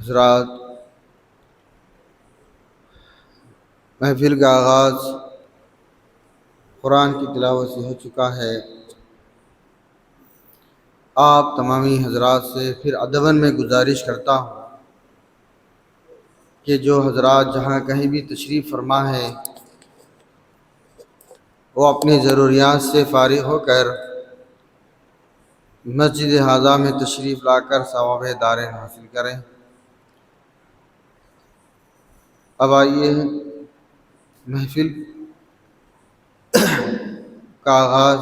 حضرات، محفل کا آغاز قرآن کی تلاوت سے ہو چکا ہے۔ آپ تمامی حضرات سے پھر ادباً میں گزارش کرتا ہوں کہ جو حضرات جہاں کہیں بھی تشریف فرما ہے وہ اپنی ضروریات سے فارغ ہو کر مسجد ھذا میں تشریف لا کر ثواب دارین حاصل کریں۔ اب آئیے محفل کا آغاز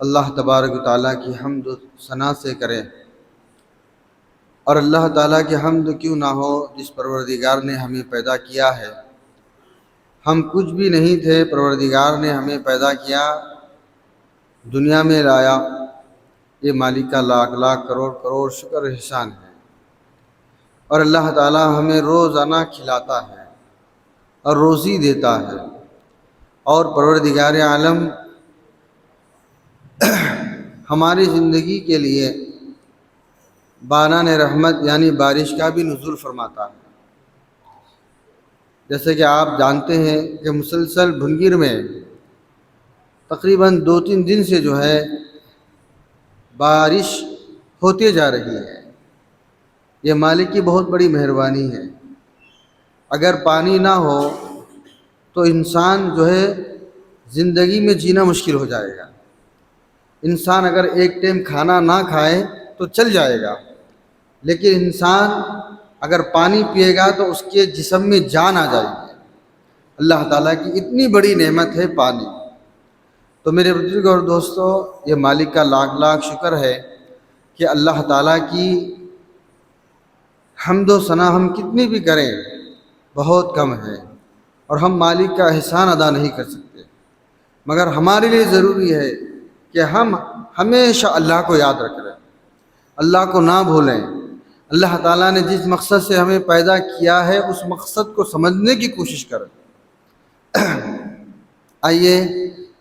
اللہ تبارک و تعالیٰ کی حمد و ثنا سے کریں۔ اور اللہ تعالیٰ کی حمد کیوں نہ ہو جس پروردگار نے ہمیں پیدا کیا ہے۔ ہم کچھ بھی نہیں تھے، پروردگار نے ہمیں پیدا کیا، دنیا میں لایا۔ یہ مالک کا لاکھ لاکھ کروڑ کروڑ شکر احسان ہے۔ اور اللہ تعالیٰ ہمیں روزانہ کھلاتا ہے اور روزی دیتا ہے۔ اور پروردگار عالم ہماری زندگی کے لیے باران رحمت یعنی بارش کا بھی نزول فرماتا ہے۔ جیسے کہ آپ جانتے ہیں کہ مسلسل بھنگیر میں تقریباً 2-3 دن سے جو ہے بارش ہوتے جا رہی ہے۔ یہ مالک کی بہت بڑی مہربانی ہے۔ اگر پانی نہ ہو تو انسان جو ہے زندگی میں جینا مشکل ہو جائے گا۔ انسان اگر ایک ٹائم کھانا نہ کھائے تو چل جائے گا، لیکن انسان اگر پانی پیے گا تو اس کے جسم میں جان آ جائے گی۔ اللہ تعالیٰ کی اتنی بڑی نعمت ہے پانی۔ تو میرے بزرگ اور دوستو، یہ مالک کا لاکھ لاکھ شکر ہے کہ اللہ تعالیٰ کی حمد و ثنا ہم کتنی بھی کریں بہت کم ہے، اور ہم مالک کا احسان ادا نہیں کر سکتے۔ مگر ہمارے لیے ضروری ہے کہ ہم ہمیشہ اللہ کو یاد رکھیں، اللہ کو نہ بھولیں۔ اللہ تعالیٰ نے جس مقصد سے ہمیں پیدا کیا ہے اس مقصد کو سمجھنے کی کوشش کریں۔ آئیے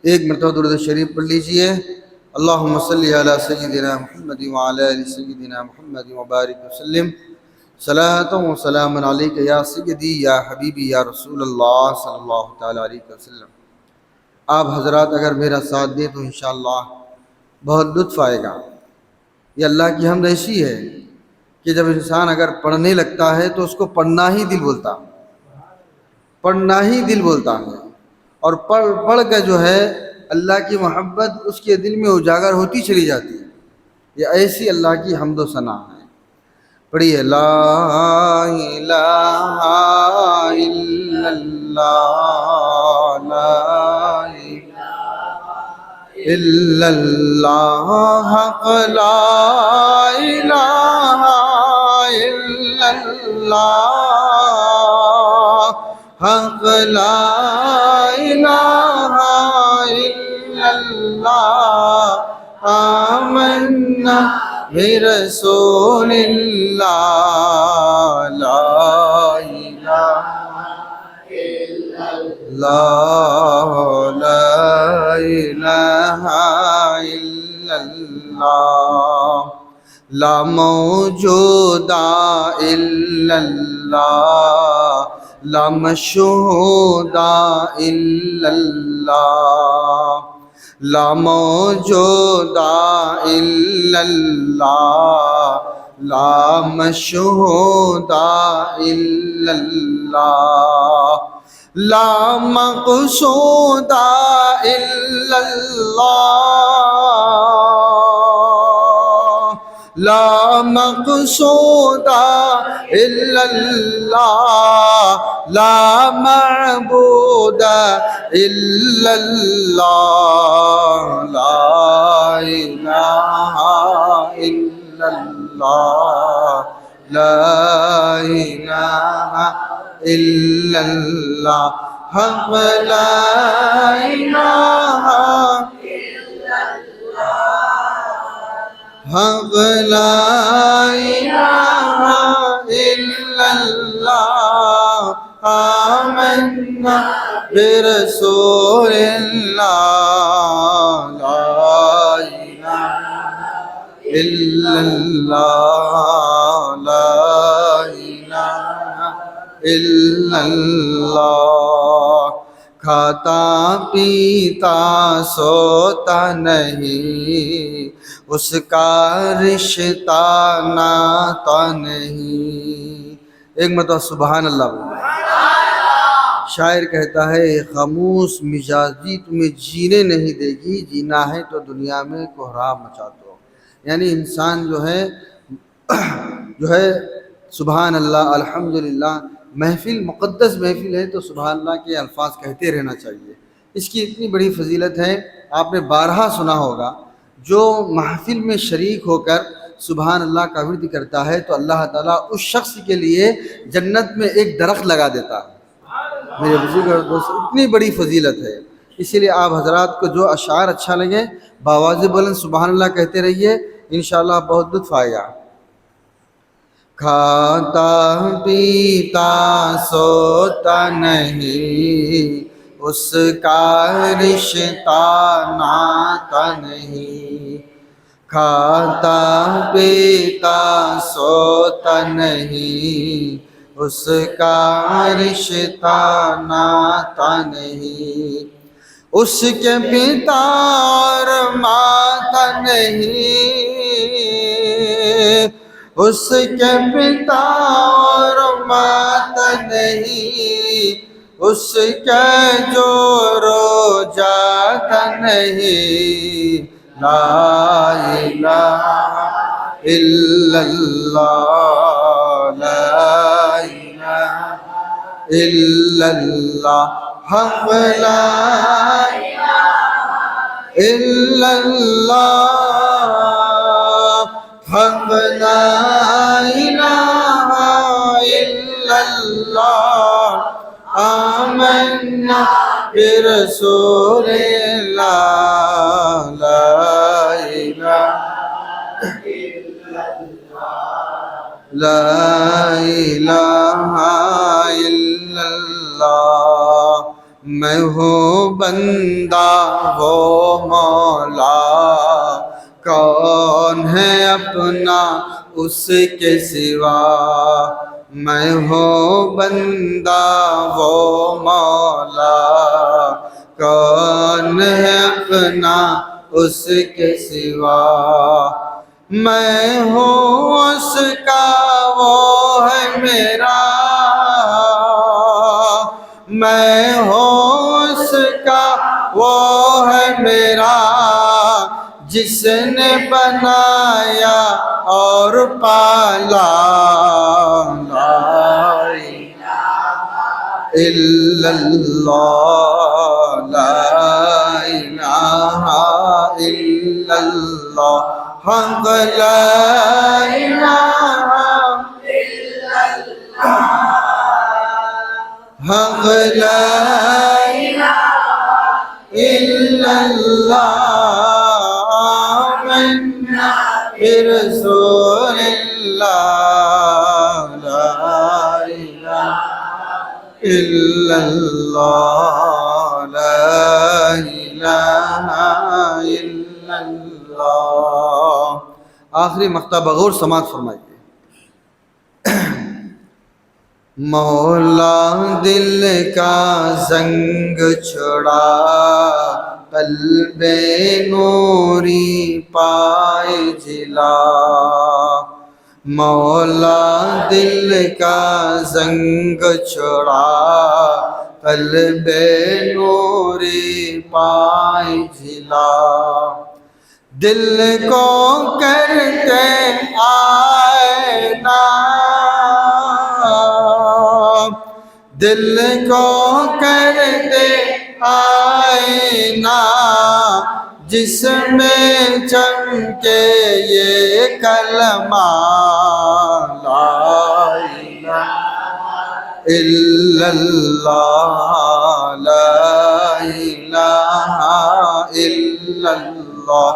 ایک مرتبہ درود شریف پڑھ لیجئے۔ اللہم صلی علی سیدنا محمد وعلی آل سیدنا محمد وبارک وسلم۔ صلاۃ و سلام علیک یا سیدی یا حبیبی یا رسول اللہ صلی اللہ تعالیٰ علیہ وسلم۔ آپ حضرات اگر میرا ساتھ دیں تو انشاءاللہ بہت لطف آئے گا۔ یہ اللہ کی حمد ایسی ہے کہ جب انسان اگر پڑھنے لگتا ہے تو اس کو پڑھنا ہی دل بولتا ہے، اور پڑھ پڑھ کے جو ہے اللہ کی محبت اس کے دل میں اجاگر ہوتی چلی جاتی ہے۔ یہ ایسی اللہ کی حمد و ثنا ہے۔ پڑھیے لا الہ الا اللہ، لا الہ الا اللہ، حق لا الہ الا اللہ، حق لا الہ الا اللہ، آمنا برسول اللہ، لا الہ الا اللہ، لا الہ الا اللہ، لا موجود الا اللہ، لا مشہود الا اللہ، لا موجود الا اللہ، لا مشہود الا اللہ، لا مقصود الا اللہ، لا مقصود الا اللہ، لا معبود الا اللہ، لا الہ الا اللہ، لا الہ الا اللہ، حق لا الہ الا اللہ، حق لا الہ الا اللہ، آمنا برسول اللہ، لا الہ الا اللہ، لا الا اللہ، کھاتا پیتا سوتا نہیں، اس کا رشتہ ناتا نہیں۔ ایک مرتبہ سبحان اللہ بولو۔ شاعر کہتا ہے خاموش مزاجی تمہیں جینے نہیں دے گی، جینا ہے تو دنیا میں کوہرام مچا دو۔ یعنی انسان جو ہے سبحان اللہ الحمدللہ، محفل مقدس محفل ہے تو سبحان اللہ کے الفاظ کہتے رہنا چاہیے۔ اس کی اتنی بڑی فضیلت ہے، آپ نے بارہا سنا ہوگا، جو محفل میں شریک ہو کر سبحان اللہ کا ورد کرتا ہے تو اللہ تعالیٰ اس شخص کے لیے جنت میں ایک درخت لگا دیتا ہے۔ میرے بزرگ اور دوست، اتنی بڑی فضیلت ہے، اسی لیے آپ حضرات کو جو اشعار اچھا لگے بآواز بلند سبحان اللہ کہتے رہیے، انشاءاللہ بہت لطف آئے گا۔ کھاتا پیتا سوتا نہیں، اس کا رشتہ ناتا نہیں، کھاتا پیتا سوتا نہیں، اس کا رشتہ ناتا نہیں، اس کے پتا اور ماتا نہیں، اس کے پتا اور ماتا نہیں، اس کے جو رو جاتا نہیں، لا الہ الا اللہ، لا الہ الا اللہ، حق لا الہ الا اللہ، حق لا الہ الا اللہ، آمنا برسول اللہ، لا الہ لا الہ الا اللہ، میں ہوں بندہ وہ مولا، کون ہے اپنا اس کے سوا، میں ہوں بندہ وہ مولا، کون ہے اپنا اس کے سوا، میں ہوں اس کا وہ ہے میرا، میں ہوں اس کا وہ ہے میرا، جس نے بنایا اور پالا، لا الہ الا اللہ، لا الہ الا اللہ، حق لا الہ الا اللہ، حق لا الہ الا اللہ، آمنا برسول اللہ، لا الہ الا اللہ، لا الہ الا اللہ۔ آخری مقطع بغور سماعت فرمائیے۔ مولا دل کا زنگ چھڑا، قلب نوری پائے جلا، مولا دل کا زنگ چھڑا، قلب نوری پائے جلا، دل کو کرتے آئینہ، دل کو کرتے آئینہ، جس میں چمکے یہ کلمہ، لا الہ الا اللہ، لا الہ الا اللہ،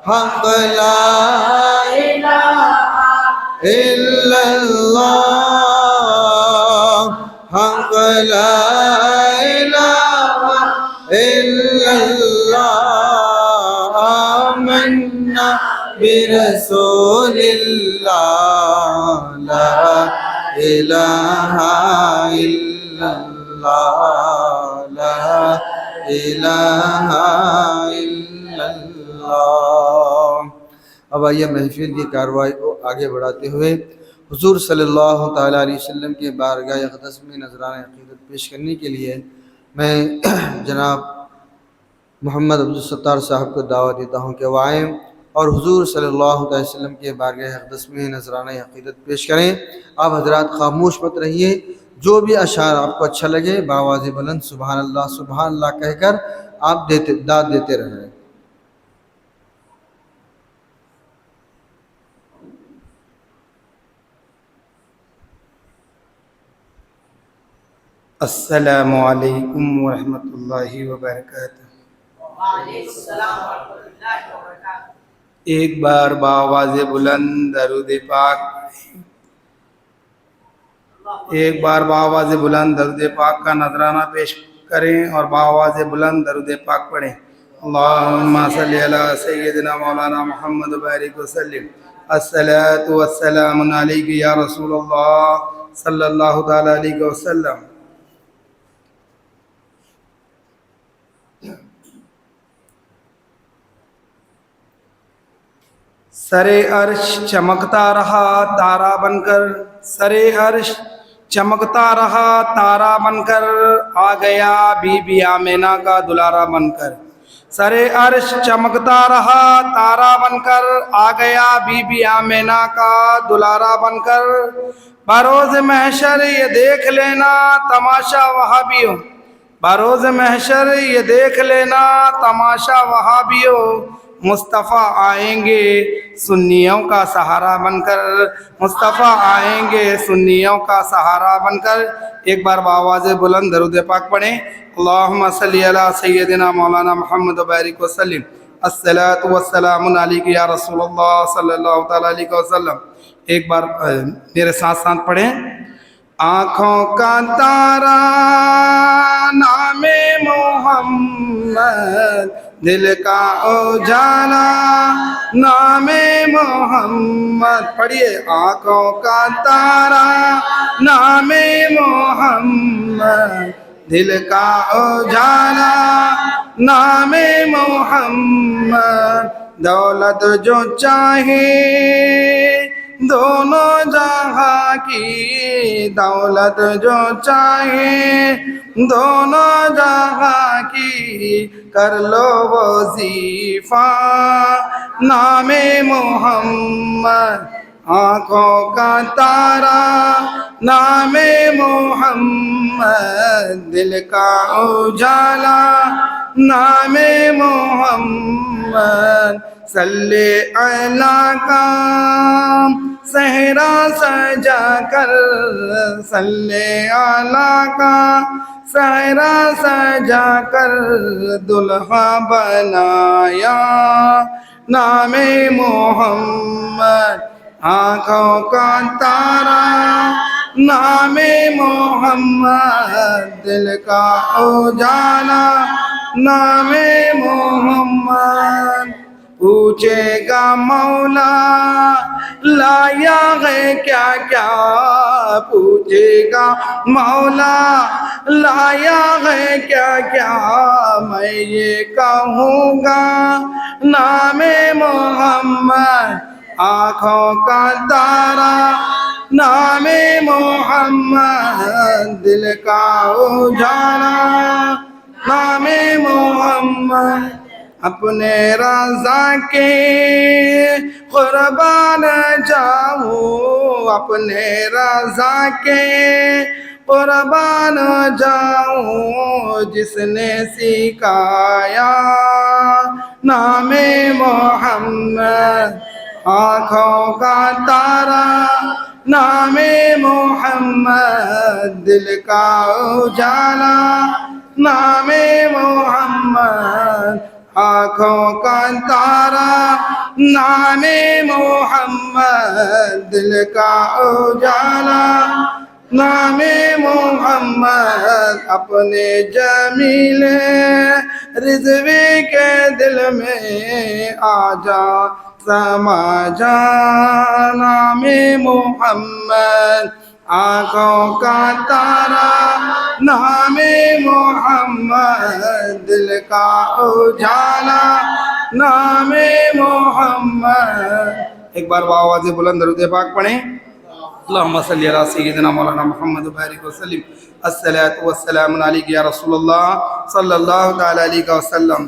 حق لا الہ الا اللہ، حق لا الہ الا اللہ، آمنا برسول اللہ، لا إله إلا الله لا إله إلا الله۔ اب آئیے محفل کی کارروائی کو آگے بڑھاتے ہوئے حضور صلی اللہ تعالیٰ علیہ وسلم کے بارگاہ اقدس میں نذرانہ عقیدت پیش کرنے کے لیے میں جناب محمد عبدالستار صاحب کو دعوت دیتا ہوں کہ وہ آئیں اور حضور صلی اللہ علیہ وسلم کے بارگاہ اقدس میں نذرانہ عقیدت پیش کریں۔ آپ حضرات خاموش مت رہیے، جو بھی اشعار آپ کو اچھا لگے بآواز بلند سبحان اللہ کہہ کر آپ داد دیتے رہیں۔ السلام علیکم ورحمۃ اللہ وبرکاتہ۔ ایک بار بآواز بلند درود پاک، ایک بار بآواز بلند درود پاک کا نذرانہ پیش کریں اور بآواز بلند درود پاک پڑھیں۔ اللہم صلی علی سیدنا مولانا محمد وبارک وسلم۔ الصلاۃ والسلام علیک یا رسول اللہ صلی اللہ تعالیٰ علیہ وسلم۔ سرے عرش چمکتا رہا تارا بن کر، سرے عرش چمکتا رہا تارا بن کر، آ گیا بی بی آمینہ کا دلارا بن کر۔ سرے عرش چمکتا رہا تارا بن کر، آ گیا بی بی آمینہ کا دلارا بن کر۔ بروز محشر یہ دیکھ لینا تماشا وہابیوں، بروز محشر یہ دیکھ لینا تماشا وہابیوں، مصطفیٰ آئیں گے سنیوں کا سہارا بن کر، مصطفیٰ آئیں گے سنیوں کا سہارا بن کر۔ ایک بار بآواز بلند درود پاک پڑھیں۔ اللہم صلی علی سیدنا مولانا محمد وبارک وسلم۔ الصلاۃ والسلام علیک یا رسول اللہ صلی اللہ تعالیٰ علیہ وسلم۔ ایک بار میرے ساتھ ساتھ پڑھیں۔ آنکھوں کا تارا نام محمد، دل کا اجالا نام محمد، پڑھیے۔ آنکھوں کا تارا نام محمد، دل کا اجالا نام محمد، دولت جو چاہے دونوں جہاں کی، دولت جو چاہے دونوں جہاں کی، کر لو وظیفہ نام محمد۔ آنکھوں کا تارا نام محمد، دل کا اجالا نام محمد، صلی اللہ کا صحرا سجا کر، صلی اللہ کا صحرا سجا کر، دلہا بنایا نام محمد۔ آنکھوں کا تارا نام محمد، دل کا اجالا نام محمد۔ پوچھے گا مولا لایا ہے کیا کیا، پوچھے گا مولا لایا ہے کیا کیا، میں یہ کہوں گا نام محمد۔ آنکھوں کا تارا نام محمد، دل کا اجالا نام محمد۔ اپنے رضا کے قربان جاؤں، اپنے رضا کے قربان جاؤں، جس نے سکھایا نام محمد۔ آنکھوں کا تارا نام محمد، دل کا اجالا نام محمد۔ آنکھوں کا تارا نام محمد، دل کا اجالا نام محمد۔ اپنے جمیل رضوی کے دل میں آ جا سما جا نام محمد۔ آنکھوں کا تارا نام محمد، دل کا اجالا نام محمد. ایک بار بآواز بلند درود پاک پڑھیں. اللہم صلی علی سیدنا مولانا محمد وبارک وسلم. الصلاۃ والسلام علیک یا رسول اللہ صلی اللہ تعالی علیہ وسلم.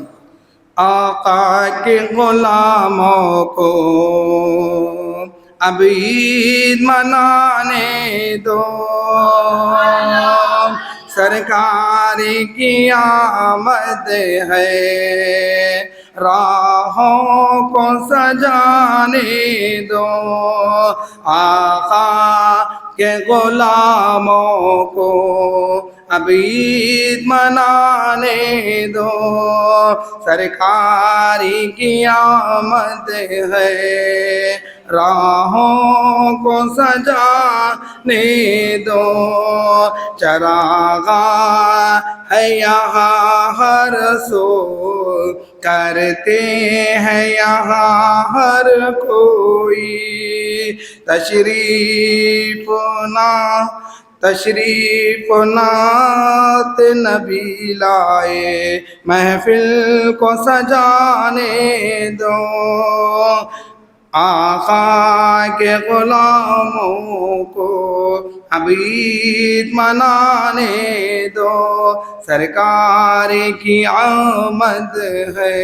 آقا کے غلاموں کو اب عید منانے دو، سرکار کی آمد ہے، راہوں کو سجانے دو. آقا کے غلاموں کو اب عید منانے دو، سرکار کی آمد ہے، راہوں کو سجانے دو. چراغاں ہے یہاں ہر سو، کرتے ہیں یہاں ہر کوئی. تشریف نعت نبی لائے، محفل کو سجانے دو. آقا کے غلاموں کو اب عید منانے دو، سرکار کی آمد ہے،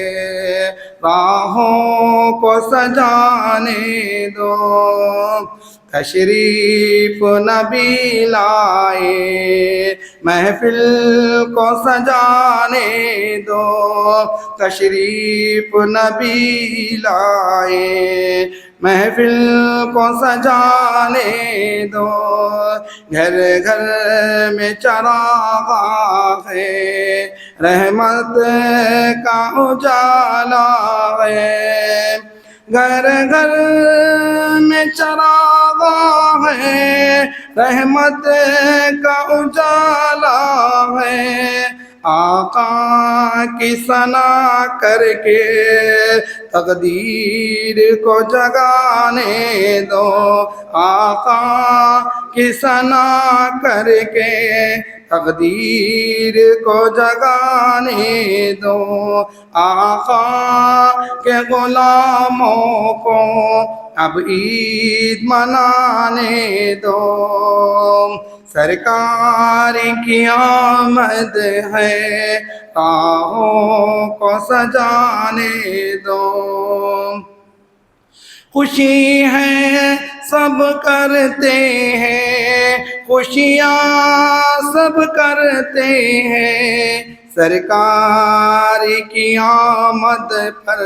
راہوں کو سجانے دو. تشریف نبی لائے، محفل کو سجانے دو. تشریف نبی لائے، محفل کو سجانے دو. گھر گھر میں چراغاں ہے، رحمت کا اجالا ہے. گھر گھر میں چراغاں ہے، رحمت کا اجالا ہے. آقا کی ثنا کر کے تقدیر کو جگانے دو. آقا کی ثنا کر کے تقدیر کو جگانے دو. آقا کے غلاموں کو اب عید منانے دو، سرکار کی آمد ہے، راہوں کو سجانے دو. خوشی ہے سب کرتے ہیں، خوشیاں سب کرتے ہیں، سرکار کی آمد پر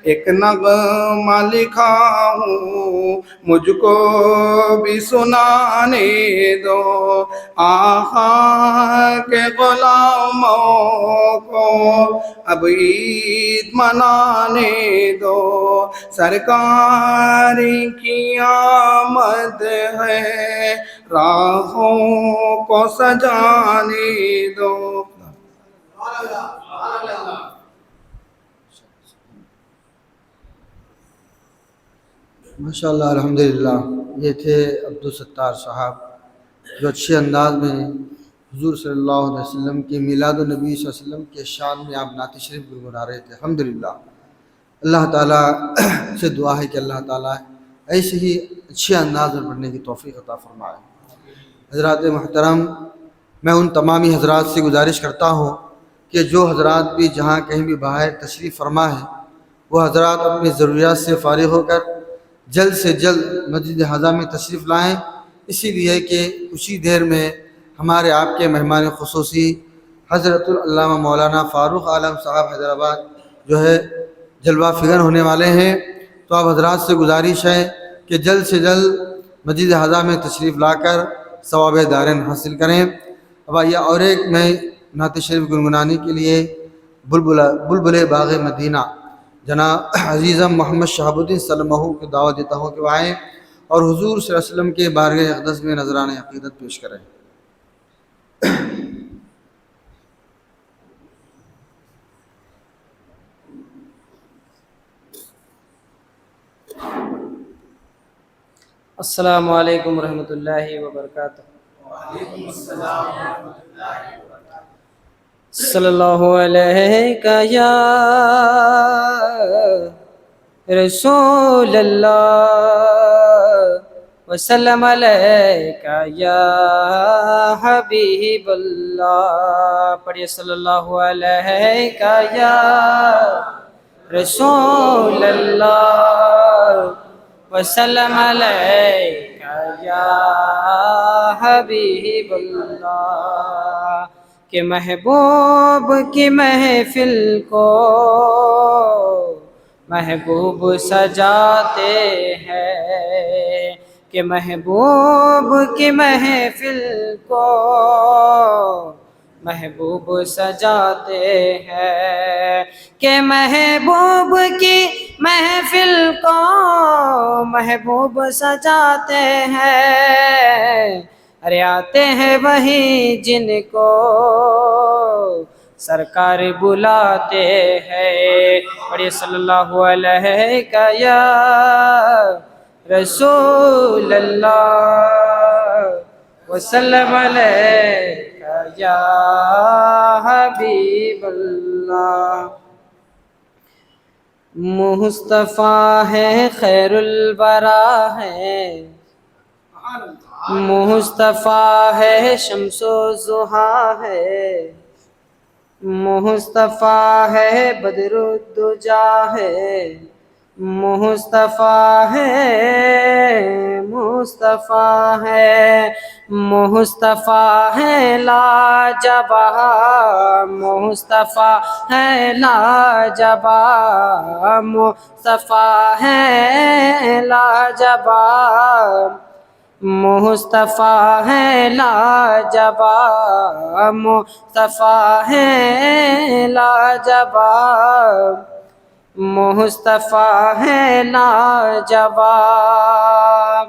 ایک نغمہ لکھا ہوں، مجھ کو بھی سنانے دو. آقا کے غلاموں کو اب عید منانے دو، سرکار کی آمد ہے، راہوں کو سجانے دو. ماشاءاللہ الحمدللہ. یہ تھے عبدالستار صاحب جو اچھے انداز میں حضور صلی اللہ علیہ وسلم کی میلاد النبی صلی اللہ علیہ وسلم کے شان میں آپ نعت شریف گنگنا رہے تھے. الحمدللہ. اللہ تعالیٰ سے دعا ہے کہ اللہ تعالیٰ ایسے ہی اچھے انداز میں پڑھنے کی توفیق عطا فرمائے. حضرات محترم، میں ان تمامی حضرات سے گزارش کرتا ہوں کہ جو حضرات بھی جہاں کہیں بھی باہر تشریف فرما ہے، وہ حضرات اپنی ضروریات سے فارغ ہو کر جلد سے جلد مسجد حضرہ میں تشریف لائیں، اسی لیے کہ کچھ ہی دیر میں ہمارے آپ کے مہمان خصوصی حضرت العلامہ مولانا فاروق عالم صاحب حیدرآباد جو ہے جلوہ فگر ہونے والے ہیں. تو آپ حضرات سے گزارش ہے کہ جلد سے جلد مسجد حضرہ میں تشریف لا کر ثواب دارین حاصل کریں. اب آئیے اور ایک میں نعت شریف گنگنانے کے لیے بلبل باغ مدینہ جناب عزیزم محمد شہاب الدین سلمہ کی دعوت دیتا ہوں کہ وہ آئیں اور حضور صلی اللہ علیہ وسلم کے بارگاہ اقدس میں نذران عقیدت پیش کریں. السلام علیکم ورحمۃ اللہ وبرکاتہ۔ صلی اللہ علیہ یا رسول اللہ، وسلم علیک یا حبیب اللہ۔ پڑھیے صلی اللہ علیہ یا رسول اللہ، وسلم علیک یا حبیب اللہ۔ کہ محبوب کی محفل کو محبوب سجاتے ہیں، کہ محبوب کی محفل کو محبوب سجاتے ہیں، کہ محبوب کی محفل کو محبوب سجاتے ہیں۔ ارے آتے ہیں وہی جن کو سرکار بلاتے ہیں۔ پڑھیے صلی اللہ علیہ یا رسول اللہ، وسلم علیک یا حبیب اللہ۔ مصطفیٰ ہے خیر الورا ہے، مصطفیٰ ہے شمس و ضحیٰ ہے، مصطفیٰ ہے بدر الدجا ہے، مصطفیٰ ہے، مصطفیٰ ہے، مصطفیٰ ہے لاجواب، مصطفیٰ ہے لاجواب، مصطفیٰ ہے لاجواب، مصطفیٰ ہے لاجواب، مصطفیٰ ہے لاجواب، مصطفیٰ ہے لاجواب۔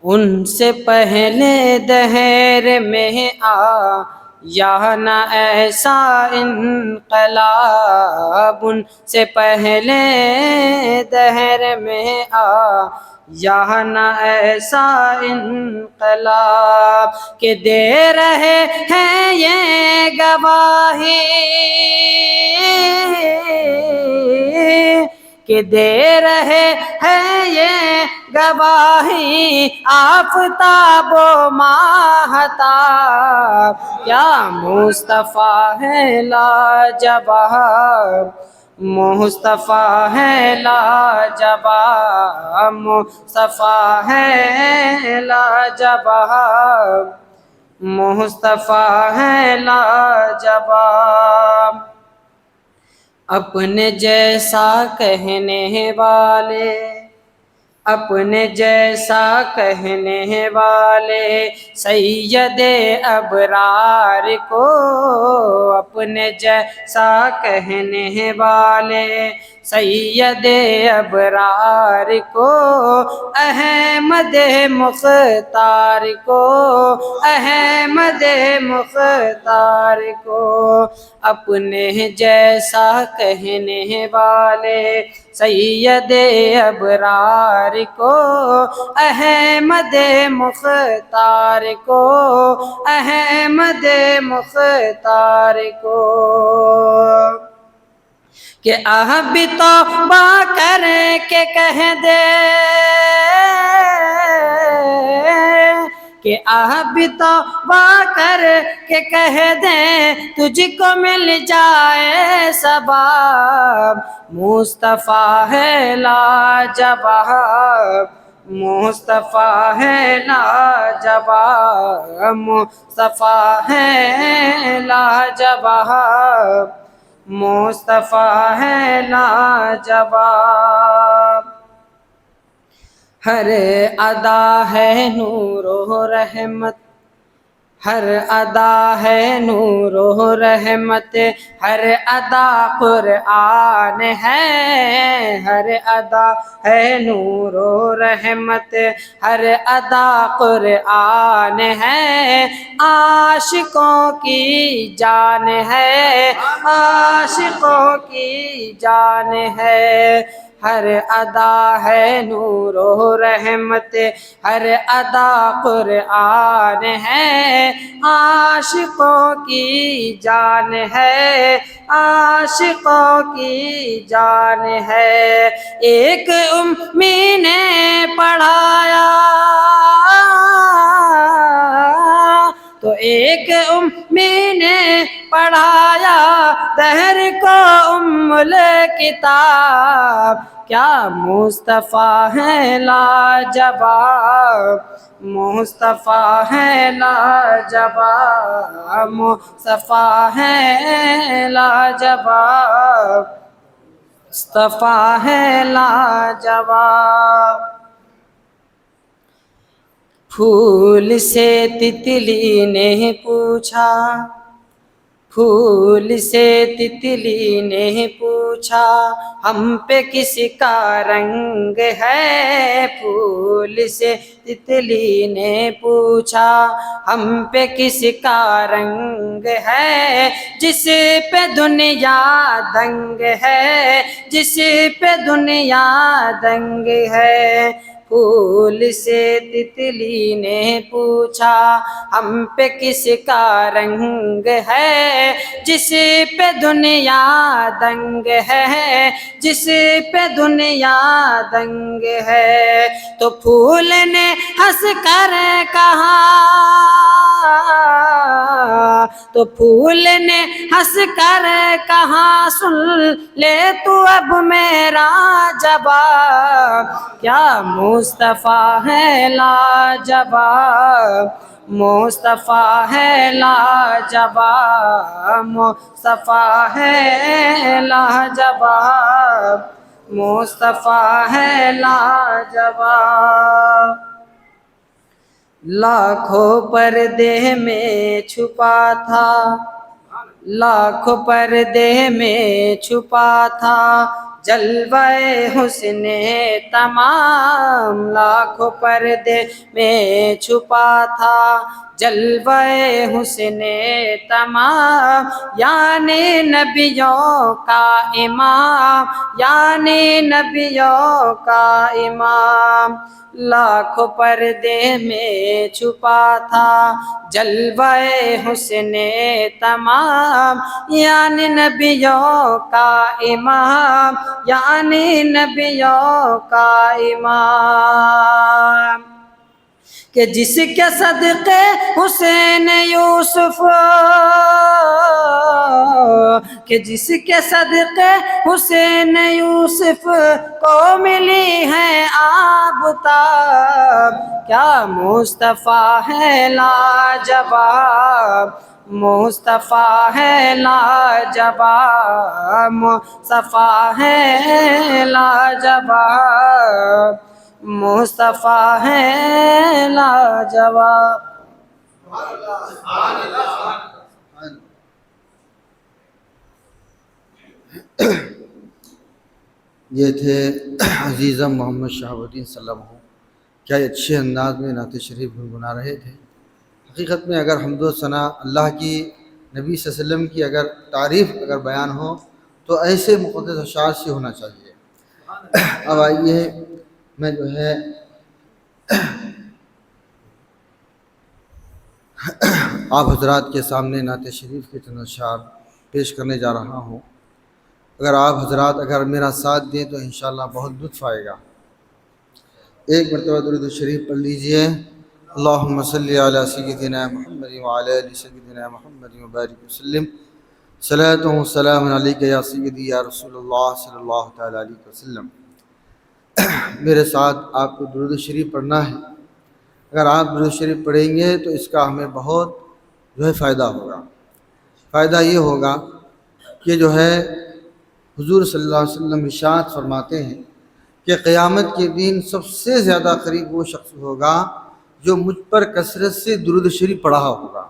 ان سے پہلے دہر میں یا نہ ایسا انقلاب، ان سے پہلے دہر میں یا نہ ایسا انقلاب، کہ دے رہے ہیں یہ گواہی، کہ دے رہے ہیں یہ گواہی آفتاب و ماہتاب، کیا مصطفیٰ ہے لاجواب، مصطفیٰ ہے لاجواب، مصطفیٰ ہے لاجواب، مصطفیٰ ہے لاجواب۔ اپنے جیسا کہنے والے، اپنے جیسا کہنے والے سید ابرار کو، اپنے جیسا کہنے والے سید ابرار کو، احمد مختار کو، احمد مختار کو، اپنے جیسا کہنے والے سید ابرار کو، احمد مختار کو، احمد مختار کو، کہ آپ بھی توبہ کر کے کہہ دے، کہ آپ بھی توبہ کر کے کہہ دیں تجھ کو مل جائے ثواب، مصطفیٰ ہے لاجواب، مصطفیٰ ہے لاجواب، مصطفیٰ ہے لاجواب، مصطفیٰ ہے لاجواب۔ ہر ادا ہے نور و رحمت، ہر ادا ہے نور و رحمت، ہر ادا قرآن ہے، ہر ادا ہے نور و رحمت، ہر ادا قرآن ہے، عاشقوں کی جان ہے، عاشقوں کی جان ہے، ہر ادا ہے نور و رحمت، ہر ادا قرآن ہے، عاشقوں کی جان ہے، عاشقوں کی جان ہے۔ ایک امی نے پڑھایا تو ایک امی نے پڑھایا دہر کو ام الکتاب، کیا مصطفیٰ ہیں لاجواب، مصطفیٰ ہیں لاجواب، مصطفیٰ ہیں لاجواب، مصطفیٰ ہیں لاجواب۔ پھول سے تتلی نے پوچھا، پھول سے تتلی نے پوچھا ہم پہ کس کا رنگ ہے، پھول سے تتلی نے پوچھا ہم پہ کس کا رنگ ہے، جس پہ دنیا دنگ ہے، جس پہ دنیا دنگ ہے۔ پھول سے تتلی نے پوچھا ہم پہ کس کا رنگ ہے، جس پہ دنیا دنگ ہے، جس پہ دنیا دنگ ہے۔ تو پھول نے ہنس کر کہا، تو پھول نے ہنس کر کہا سن لے تو اب میرا جواب، کیا مصطفیٰ ہے لاجواب، مصطفیٰ ہے لاجواب، مصطفیٰ ہے لاجواب، مصطفیٰ ہے لاجواب۔ لاکھوں پردے میں چھپا تھا، لاکھوں پردے میں چھپا تھا جلوہ حسن تمام، لاکھوں پردے میں چھپا تھا جلوہ حسن تمام، یعنی نبیوں کا امام، یعنی نبیوں کا امام۔ لاکھوں پردے میں چھپا تھا جلوہ حسن تمام، یعنی نبیوں کا امام، یعنی نبیوں کا امام۔ کہ جس کے صدقے حسین یوسف، کہ جس کے صدقے حسین یوسف کو ملی ہے آفتاب، کیا مصطفیٰ ہے لاجواب، مصطفیٰ ہے لاجواب، مصطفیٰ ہے لاجواب، مصطفیٰ ہے لاجواب۔ یہ تھے عزیزم محمد شہاب الدین صلی اللہ علیہ وسلم، کیا اچھے انداز میں نعت شریف گنگنا رہے تھے۔ حقیقت میں اگر حمد و ثنا اللہ کی، نبی صلی اللہ علیہ وسلم کی اگر تعریف اگر بیان ہو تو ایسے مقدس اشعار سے ہونا چاہیے۔ اب آئیے میں جو ہے آپ حضرات کے سامنے نعت شریف کے چند اشعار پیش کرنے جا رہا ہوں۔ اگر آپ حضرات اگر میرا ساتھ دیں تو انشاءاللہ بہت لطف آئے گا۔ ایک مرتبہ درود شریف پڑھ لیجئے۔ اللہم صلی علی سیدنا محمد وعلی آل سیدنا محمد وبارک وسلم، صلاۃ و سلام علیک یا سیدی یا رسول اللہ صلی اللہ تعالی علیہ وسلم۔ میرے ساتھ آپ کو درود شریف پڑھنا ہے۔ اگر آپ درود شریف پڑھیں گے تو اس کا ہمیں بہت جو ہے فائدہ ہوگا۔ فائدہ یہ ہوگا کہ جو ہے حضور صلی اللہ علیہ وسلم ارشاد فرماتے ہیں کہ قیامت کے دن سب سے زیادہ قریب وہ شخص ہوگا جو مجھ پر کثرت سے درود شریف پڑھا ہوگا۔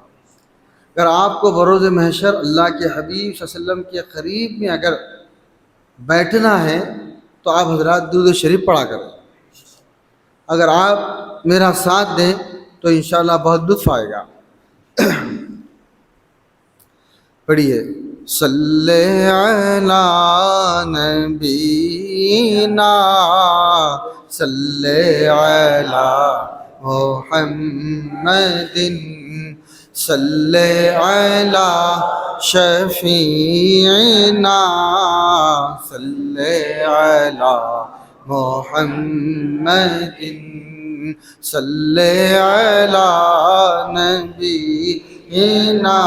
اگر آپ کو بروز محشر اللہ کے حبیب صلی اللہ علیہ وسلم کے قریب میں اگر بیٹھنا ہے تو آپ حضرات درود شریف پڑھا کریں۔ اگر آپ میرا ساتھ دیں تو انشاءاللہ بہت لطف آئے گا۔ پڑھیے۔ صلی علی نبینا صلی علی محمد صلی علی شفیعنا صلی علی محمد صلی علی نبینا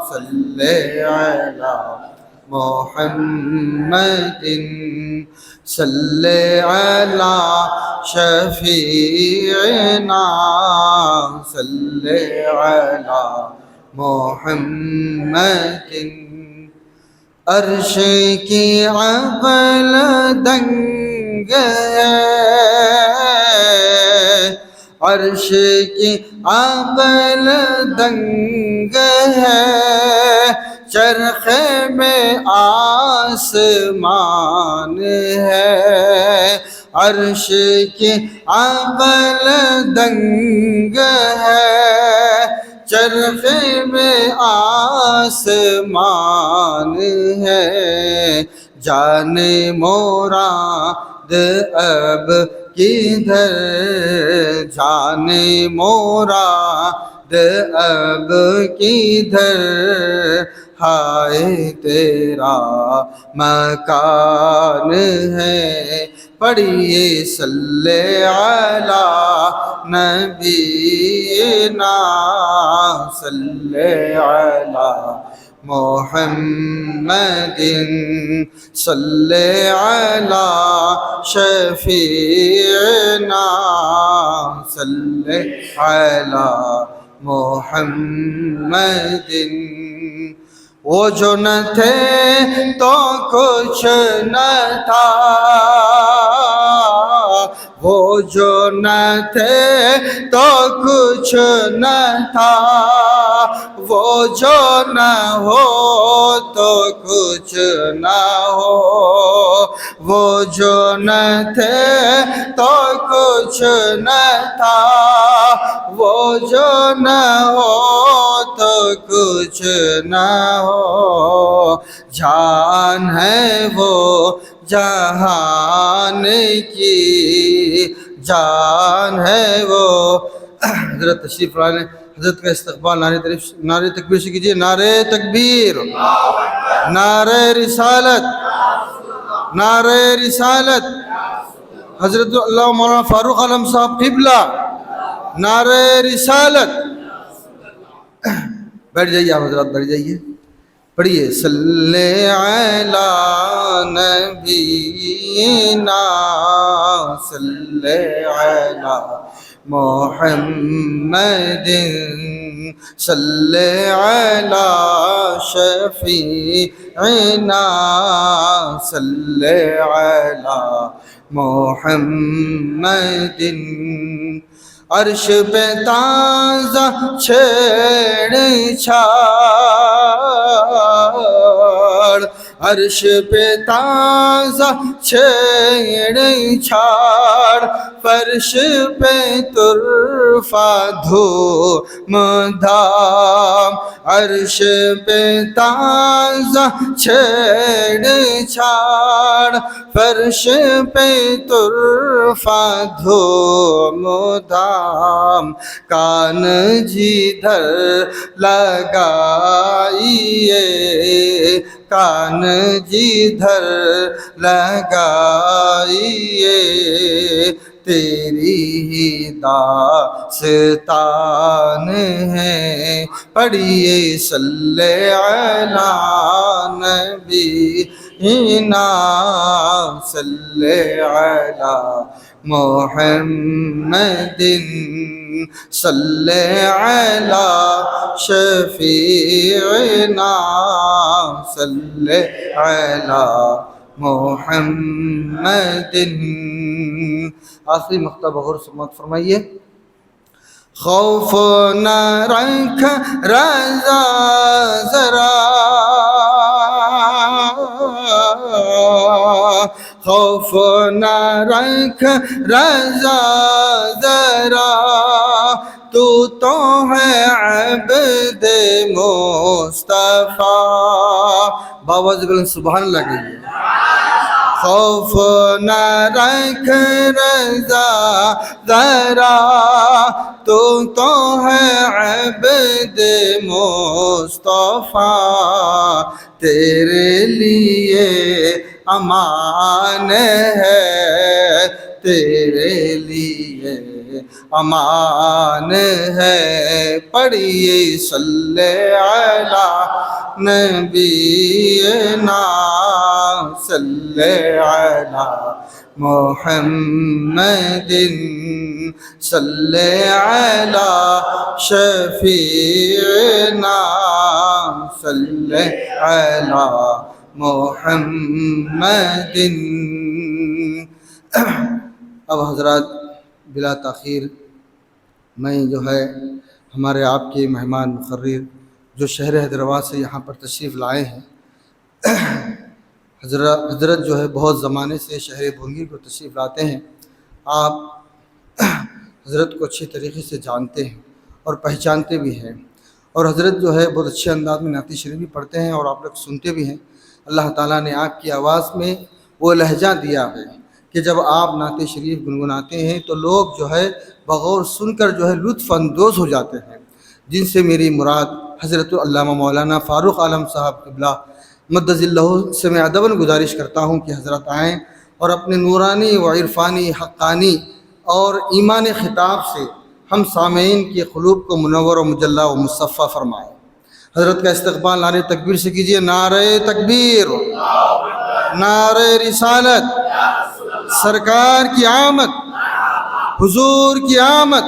صلی علی محمد صلی علی شفیعنا صلی علی محمد عرش کی عقل دنگ ہے عرش کی عقل دنگ ہے چرخے میں آسمان ہے عرش کی عقل دنگ ہے چرخے میں آسمان ہے جانے مراد اب کدھر جانے مراد اب کدھر ہائے تیرا مکان ہے پڑھیے صلی علی نبینا صلی علی محمد صلی علی شفیعنا صلی علی محمد وہ جو نہ تھے تو کچھ نہ تھا وہ جو نہ تھے تو کچھ نہ تھا وہ جو نہ ہو تو کچھ نہ ہو وہ جو نہ تھے تو کچھ نہ تھا وہ جو نہ ہو تو کچھ نہ ہو جان ہے وہ جہان کی جان ہے وہ حضرت تشریف لائے حضرت کا استقبال نعرہ تکبیر سے کیجئے نعرہ تکبیر نعرہ رسالت نعرہ رسالت حضرت اللہ مولانا فاروق عالم صاحب قبلہ نعرہ رسالت بیٹھ جائیے آپ حضرات بیٹھ جائیے پڑھیے صلی علی نبینا صلی علی محمد صلی علی شفیعنا صلی علی محمد عرش پہ تازہ چھیڑ چھاڑ عرش پہ تازہ چھیڑ چھاڑ فرش پہ ترفع دھوم دھام عرش پہ تازہ چھیڑ چھاڑ فرش پہ ترفع دھوم دھام کان جدھر لگائیے کان جدھر لگائیے تیری ہی داستان ہے پڑھیے صلی علی نبینا صلی علی محمد صلی علی شفیعنا صلی علی محمد آخری مقطع بغور سماعت فرمائیے خوف نہ رکھ رضا ذرا خوف نہ رکھ رضا ذرا تو ہے عبد مصطفیٰ. باواز بلند سبحان اللہ کہیے. خوف نہ رکھ رضا ذرا تو ہے عبد مصطفیٰ. تیرے لیے امان ہے, تیرے لیے امان ہے. پڑھیے صلی علی نبینا صلی علی محمد صلی علی شفیعنا صلی علی محمد. اب حضرات بلا تاخیر میں جو ہے ہمارے آپ کے مہمان مقرر جو شہر حیدرآباد سے یہاں پر تشریف لائے ہیں, حضرت جو ہے بہت زمانے سے شہر بھونگیر کو تشریف لاتے ہیں. آپ حضرت کو اچھی طریقے سے جانتے ہیں اور پہچانتے بھی ہیں, اور حضرت جو ہے بہت اچھے انداز میں نعت شریف بھی پڑھتے ہیں اور آپ لوگ سنتے بھی ہیں. اللہ تعالیٰ نے آپ کی آواز میں وہ لہجہ دیا ہے کہ جب آپ نعت شریف گنگناتے ہیں تو لوگ جو ہے بغور سن کر جو ہے لطف اندوز ہو جاتے ہیں, جن سے میری مراد حضرت علامہ مولانا فاروق عالم صاحب قبلہ مدظ اللہ سے میں ادباً گزارش کرتا ہوں کہ حضرت آئیں اور اپنے نورانی و عرفانی حقانی اور ایمان خطاب سے ہم سامعین کی قلوب کو منور و مجلہ و مصفہ فرمائیں. حضرت کا استقبال نعرہ تکبیر سے کیجیے. نعرہ تکبیر, نعرہ رسالت, سرکار کی آمد, حضور کی آمد,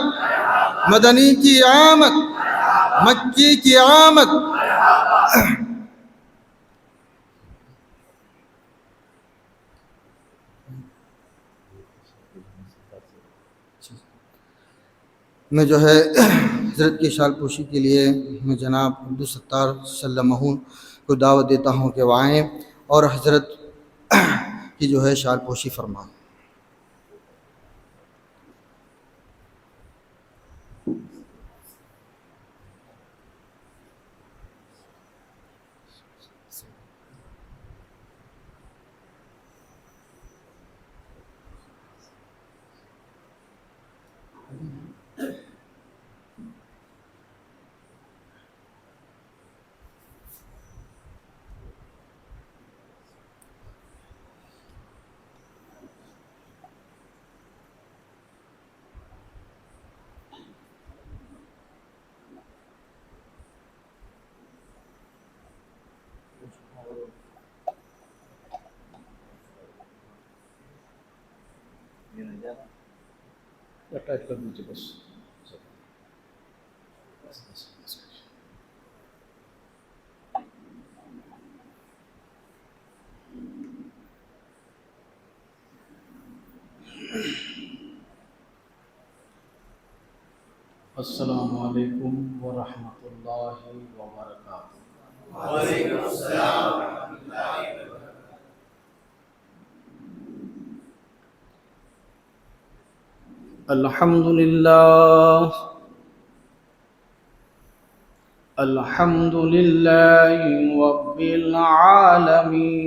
مدنی کی آمد, مکی کی آمد. میں جو ہے حضرت کی شال پوشی کے لیے میں جناب عبدالستار سلمہ کو دعوت دیتا ہوں کہ وہ آئیں اور حضرت کی جو ہے شال پوشی فرمائیں. ٹائپ کر دیجیے بس. السلام علیکم ورحمۃ اللہ وبرکاتہ. وعلیکم السلام ورحمۃ اللہ وبرکاتہ. الحمد للہ الحمد للہ رب العالمین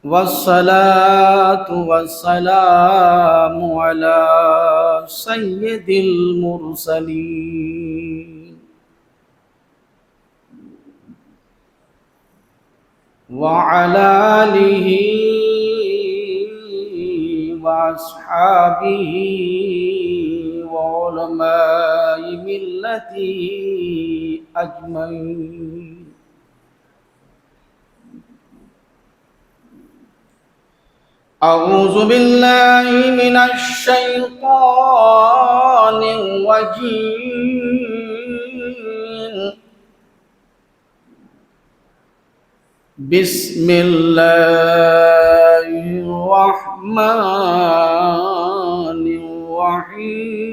والصلاة والسلام على سید المرسلین وعلى آلہ وأصحابه وعلماء ملته أجمعين. أعوذ بالله من الشيطان الرجيم. بسم الله الرحمن الرحيم.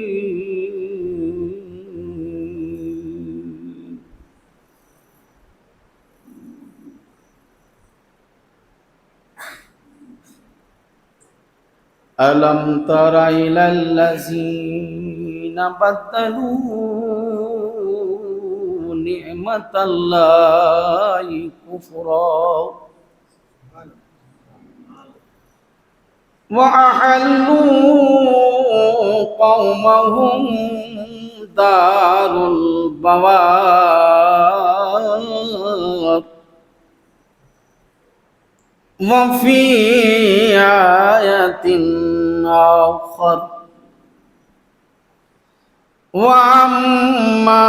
ألم تر إلى الذين بدلوا نعمة الله كفرا وأحلوا قومهم دار البوار وفي آية آخر وأما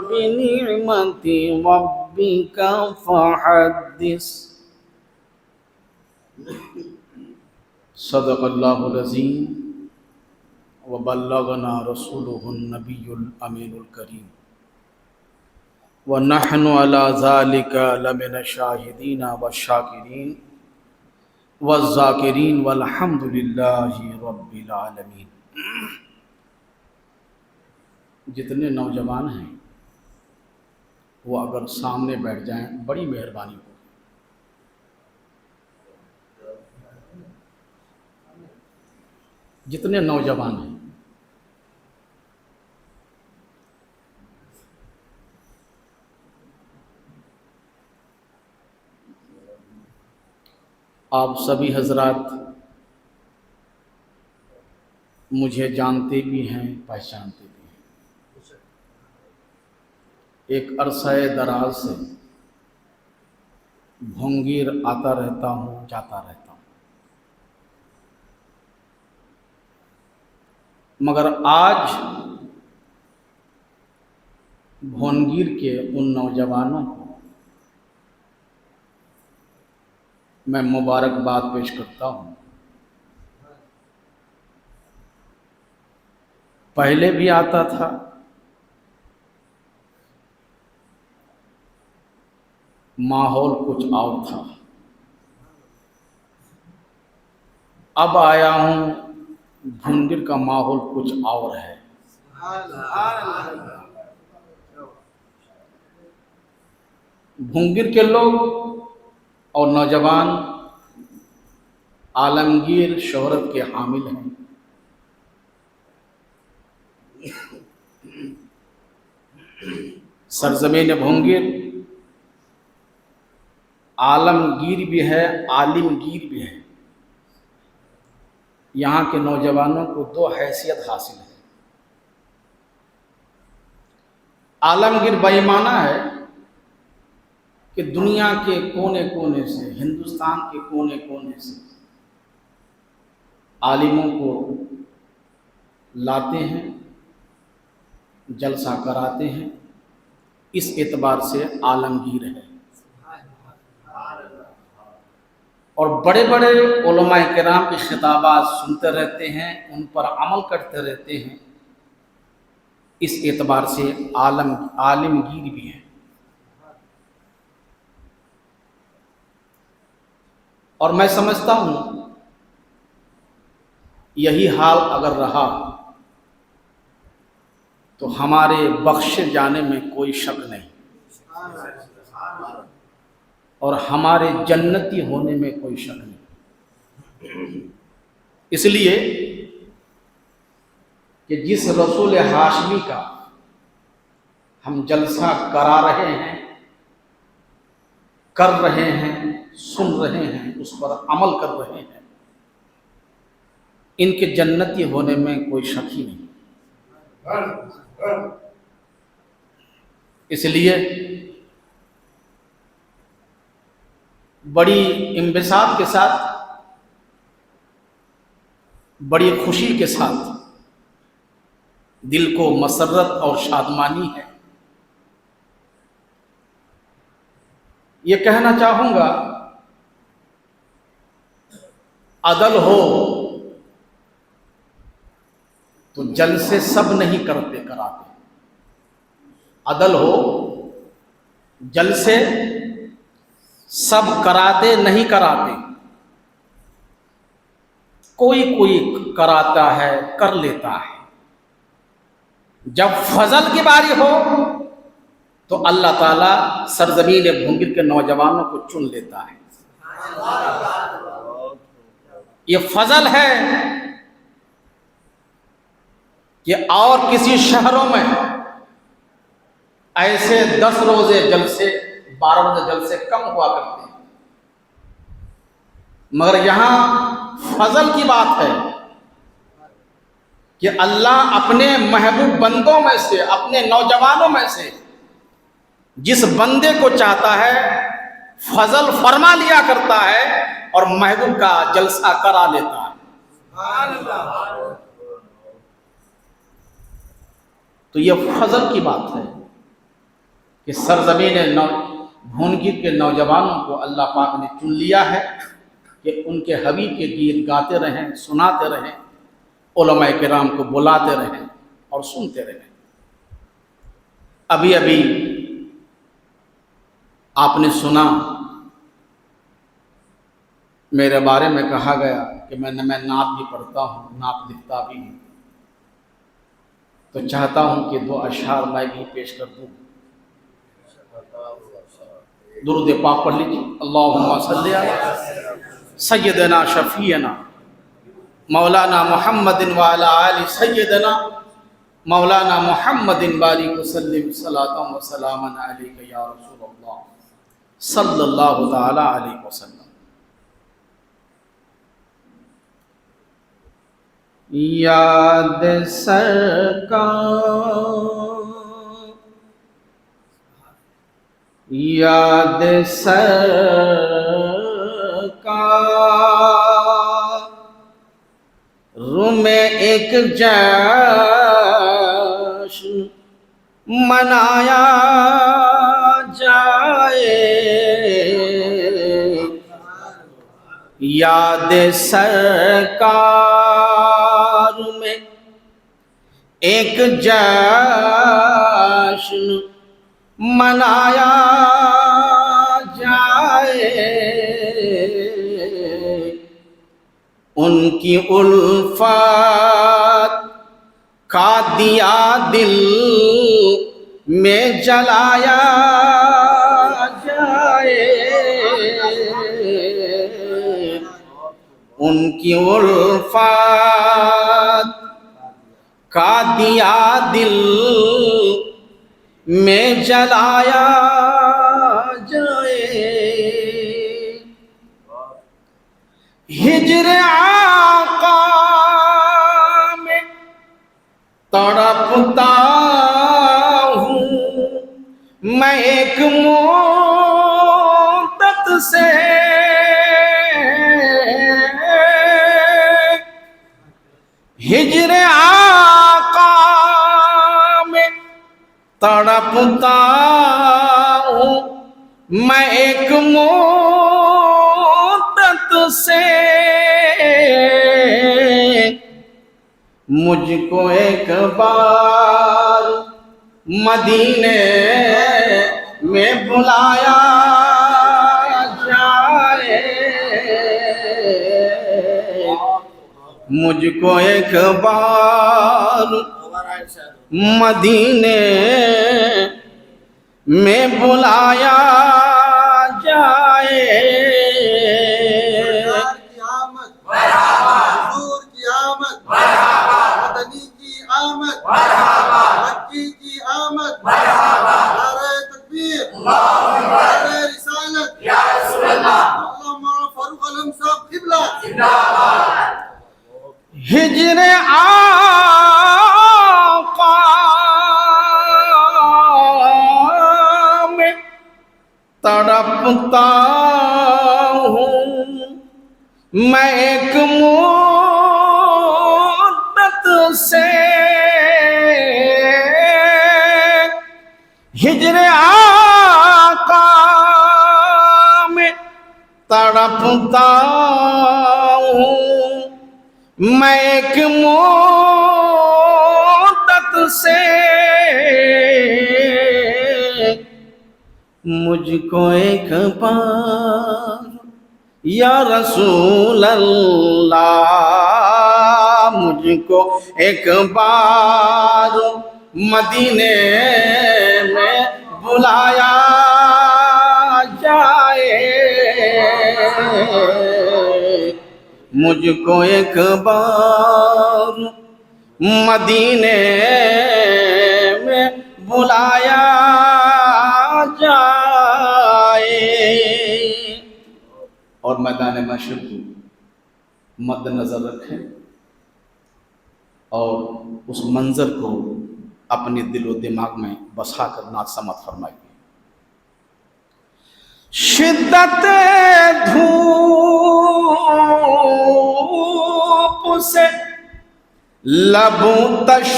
بنعمة ربك فحدث صدق اللہ العظیم وبلغنا رسوله النبی الامین الکریم ونحن على ذلك لمن الشاہدین والشاکرین والذاکرین والحمد للہ رب العالمین۔ جتنے نوجوان ہیں وہ اگر سامنے بیٹھ جائیں بڑی مہربانی ہو۔ جتنے نوجوان ہیں آپ سبھی حضرات مجھے جانتے بھی ہیں پہچانتے بھی ہیں۔ ایک عرصہ دراز سے بھونگیر آتا رہتا ہوں جاتا رہتا ہوں، مگر آج بھونگیر کے ان نوجوانوں کو میں مبارکباد پیش کرتا ہوں۔ پہلے بھی آتا تھا، ماحول کچھ اور تھا، اب آیا ہوں بھونگیر کا ماحول کچھ اور ہے۔ بھونگیر کے لوگ اور نوجوان عالمگیر شہرت کے حامل ہیں۔ سرزمین بھونگیر عالمگیر بھی ہے، عالمگیر بھی ہے۔ یہاں کے نوجوانوں کو دو حیثیت حاصل ہے۔ عالمگیر بے معنی ہے کہ دنیا کے کونے کونے سے، ہندوستان کے کونے کونے سے عالموں کو لاتے ہیں، جلسہ کراتے ہیں، اس اعتبار سے عالمگیر ہے۔ اور بڑے بڑے علماء کرام کے خطابات سنتے رہتے ہیں، ان پر عمل کرتے رہتے ہیں، اس اعتبار سے عالمگیر بھی ہے۔ اور میں سمجھتا ہوں یہی حال اگر رہا تو ہمارے بخشے جانے میں کوئی شک نہیں، اور ہمارے جنتی ہونے میں کوئی شک نہیں۔ اس لیے کہ جس رسول ہاشمی کا ہم جلسہ کرا رہے ہیں، کر رہے ہیں، سن رہے ہیں، اس پر عمل کر رہے ہیں، ان کے جنتی ہونے میں کوئی شک ہی نہیں۔ اس لیے بڑی انبساط کے ساتھ، بڑی خوشی کے ساتھ دل کو مسرت اور شادمانی ہے۔ یہ کہنا چاہوں گا، عدل ہو تو جلسے سب نہیں کرتے کراتے، عدل ہو جلسے سب کراتے نہیں کراتے، کوئی کوئی کراتا ہے، کر لیتا ہے۔ جب فضل کی باری ہو تو اللہ تعالیٰ سرزمین بھونگیر کے نوجوانوں کو چن لیتا ہے۔ یہ فضل ہے کہ اور کسی شہروں میں ایسے 10 روزے جلسے 12 روزے جلسے کم ہوا کرتے ہیں، مگر یہاں فضل کی بات ہے کہ اللہ اپنے محبوب بندوں میں سے، اپنے نوجوانوں میں سے جس بندے کو چاہتا ہے فضل فرما لیا کرتا ہے اور محبوب کا جلسہ کرا لیتا ہے۔ تو یہ فضل کی بات ہے کہ سرزمین بھونگیر کے نوجوانوں کو اللہ پاک نے چن لیا ہے کہ ان کے حبیب کے گیت گاتے رہیں، سناتے رہیں، علماء کرام کو بلاتے رہیں اور سنتے رہیں۔ ابھی ابھی آپ نے سنا، میرے بارے میں کہا گیا کہ میں نعت بھی پڑھتا ہوں، نعت لکھتا بھی ہوں، تو چاہتا ہوں کہ 2 اشعار میں بھی پیش کر دوں۔ درود پاک پڑھ لیجیے۔ اللہم صلی علی سیدنا شفیعنا مولانا محمد وعلی آل سیدنا مولانا محمد بارک وسلم صلاۃ و سلاما علیک یا رسول اللہ صلی اللہ تعالی علیہ وسلم۔ یاد سرکار، یاد سرکار میں ایک جشن منایا جائے، یاد سرکار میں ایک جشن منایا جائے، ان کی الفت کا دیا دل میں جلایا جائے، ان کی الفت کا دیا دل میں جلایا جائے، ہجر آقا میں تڑپتا ہوں میں ایک مدت سے، ہجر آقا میں تڑپتا ہوں میں ایک مدت سے، مجھ کو ایک بار مدینے میں بلایا جائے، مجھ کو ایک بار مدینے میں بلایا جائے، حضور کی آمد، مدنی کی آمد، مکی کی آمد، نعرہ تکبیر، نعرہ رسالت، علامہ فاروق عالم صاحب قبلہ۔ ہجر آقا میں تڑپتا ہوں میں ایک مدت سے، ہجر آقا میں تڑپتا ہوں میں ایک مدت سے، مجھ کو ایک بار یا رسول اللہ، مجھ کو ایک بار مدینے میں بلایا جائے، مجھ کو ایک بار مدینے میں بلایا جائے. اور میدان محشر کو مد نظر رکھیں اور اس منظر کو اپنے دل و دماغ میں بسا کر نعت سماعت فرمائیے. شدت دھوپ سے لب تش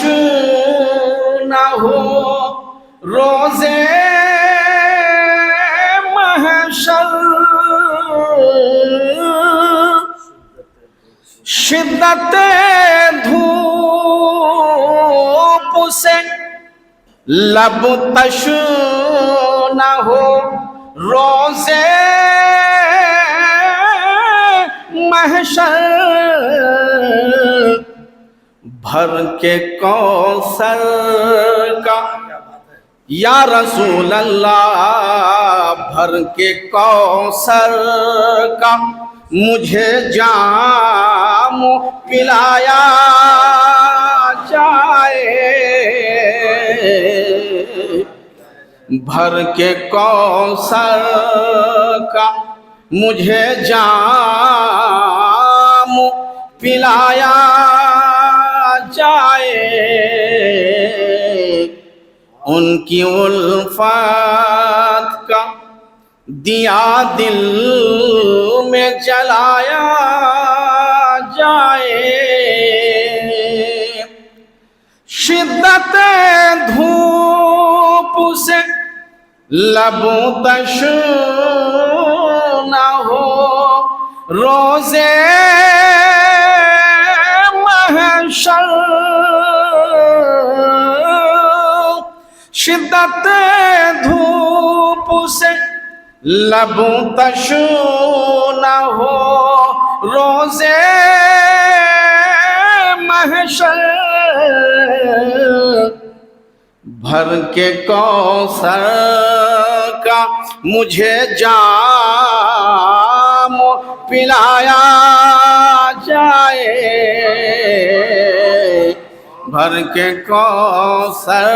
نہ ہو روزے محشر. شدت دھوپ سے لب تش نہ ہو روزے محشر. بھر کے کوثر کا یا رسول اللہ، بھر کے کوثر کا مجھے جام پلایا جائے. بھر کے کوثر کا مجھے جام پلایا جائے. ان کی الفت کا دیا دل میں جلایا جائے. شدت دھوپ سے لب تش نہ ہو روزے محشر. شدت دھوپ سے لب تش نہ ہو روزے محشر. بھر کے کوثر کا مجھے جام پلایا جائے. بھر کے کوثر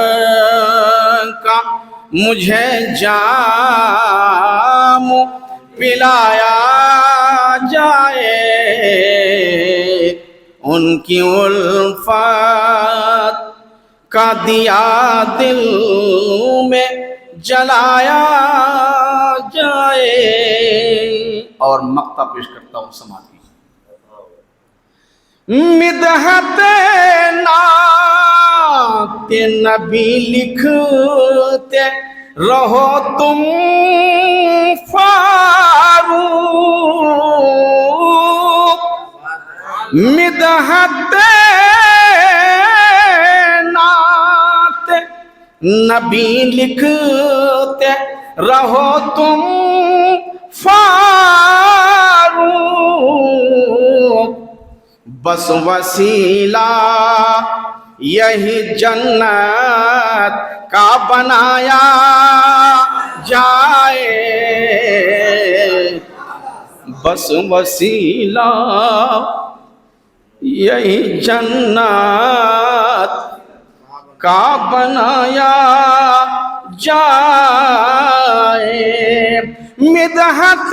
کا مجھے جام پلایا جائے. ان کی الفت کا دیا دل میں جلایا جائے. اور مقطع پیش کرتا ہوں، سماعت کیجیے. مدحت نعت نبی لکھتے رہو تم فاروق. مدحت نعت نبی لکھتے رہو تم فاروق. بس وسیلہ یہی جنت کا بنایا جائے. بس وسیلہ یہی جنت کا بنایا جائے. مدحت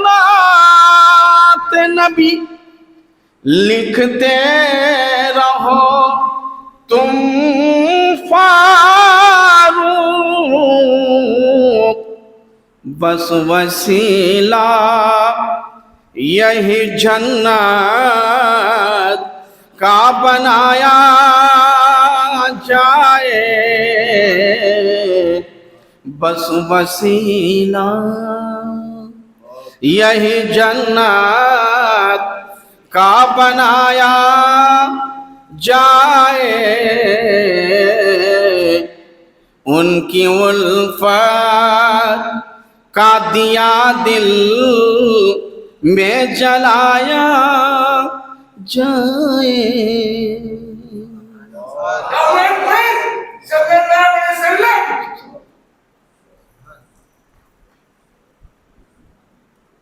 نعت نبی لکھتے رہو تم فاروق. بس وسیلہ یہی جنت کا بنایا جائے. بس وسیلہ یہی جنت کا بنایا جائے. ان کی الفت کا دیا دل میں جلایا جائے.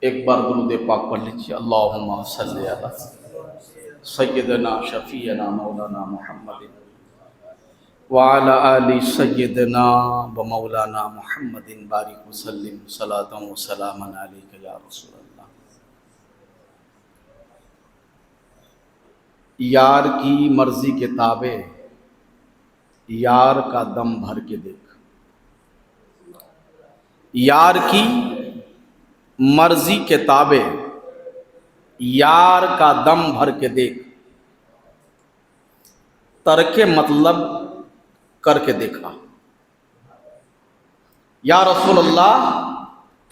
ایک بار درود پاک پڑھ لیجیے. اللہم صلی علی سیدنا شفیعنا مولانا محمد وعلی آل سیدنا و مولانا محمد بارک وسلم صلاۃ و سلام علیک یا رسول اللہ. یار کی مرضی کے تابع یار کا دم بھر کے دیکھ. یار کی مرضی کے تابع یار کا دم بھر کے دیکھ. ترک مطلب کر کے دیکھا. یا رسول اللہ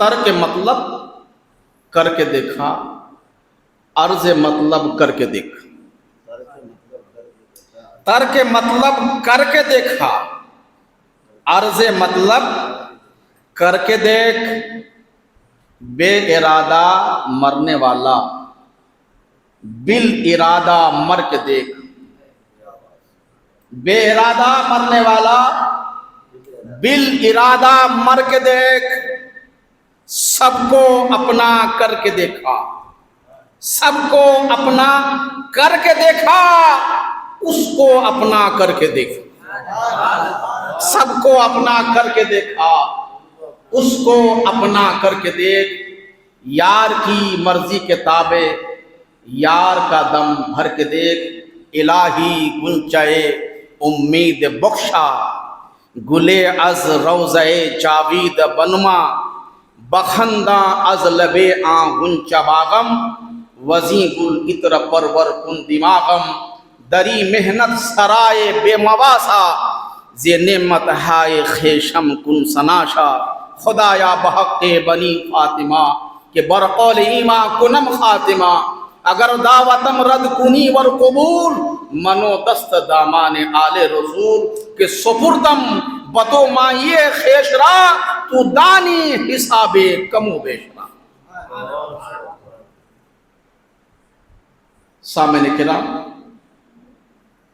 ترک مطلب کر کے دیکھا، عرض مطلب کر کے دیکھ. ترک مطلب کر کے دیکھا، عرض مطلب کر کے دیکھ. بے ارادہ مرنے والا بال ارادہ مر کے دیکھ. بے ارادہ مرنے والا بال ارادہ مر کے دیکھ. سب کو اپنا کر کے دیکھا، سب کو اپنا کر کے دیکھا، اس کو اپنا کر کے دیکھا. سب کو اپنا کر کے دیکھا، اس کو اپنا کر کے دیکھ. یار کی مرضی کے تابع یار کا دم بھر کے دیکھ. الہی گنچے امید بخشا، گلے از روضہ جاوید بنما، بخندہ از لبے آن گنچہ باغم، وزیں گل عطر پرور کن دماغم، دری محنت سرائے بے مواسا، زی نعمت ہائے خیشم کن سناشا. خدایا بحق بنی فاطمہ کہ برقول ایما کنم خاتمہ، اگر دعوتم رد کنی ور قبول، منو دست دامان آل رسول کہ سپردم بتو مائیے خیش را، تو دانی حساب کم و بیش را. سامعین کرام،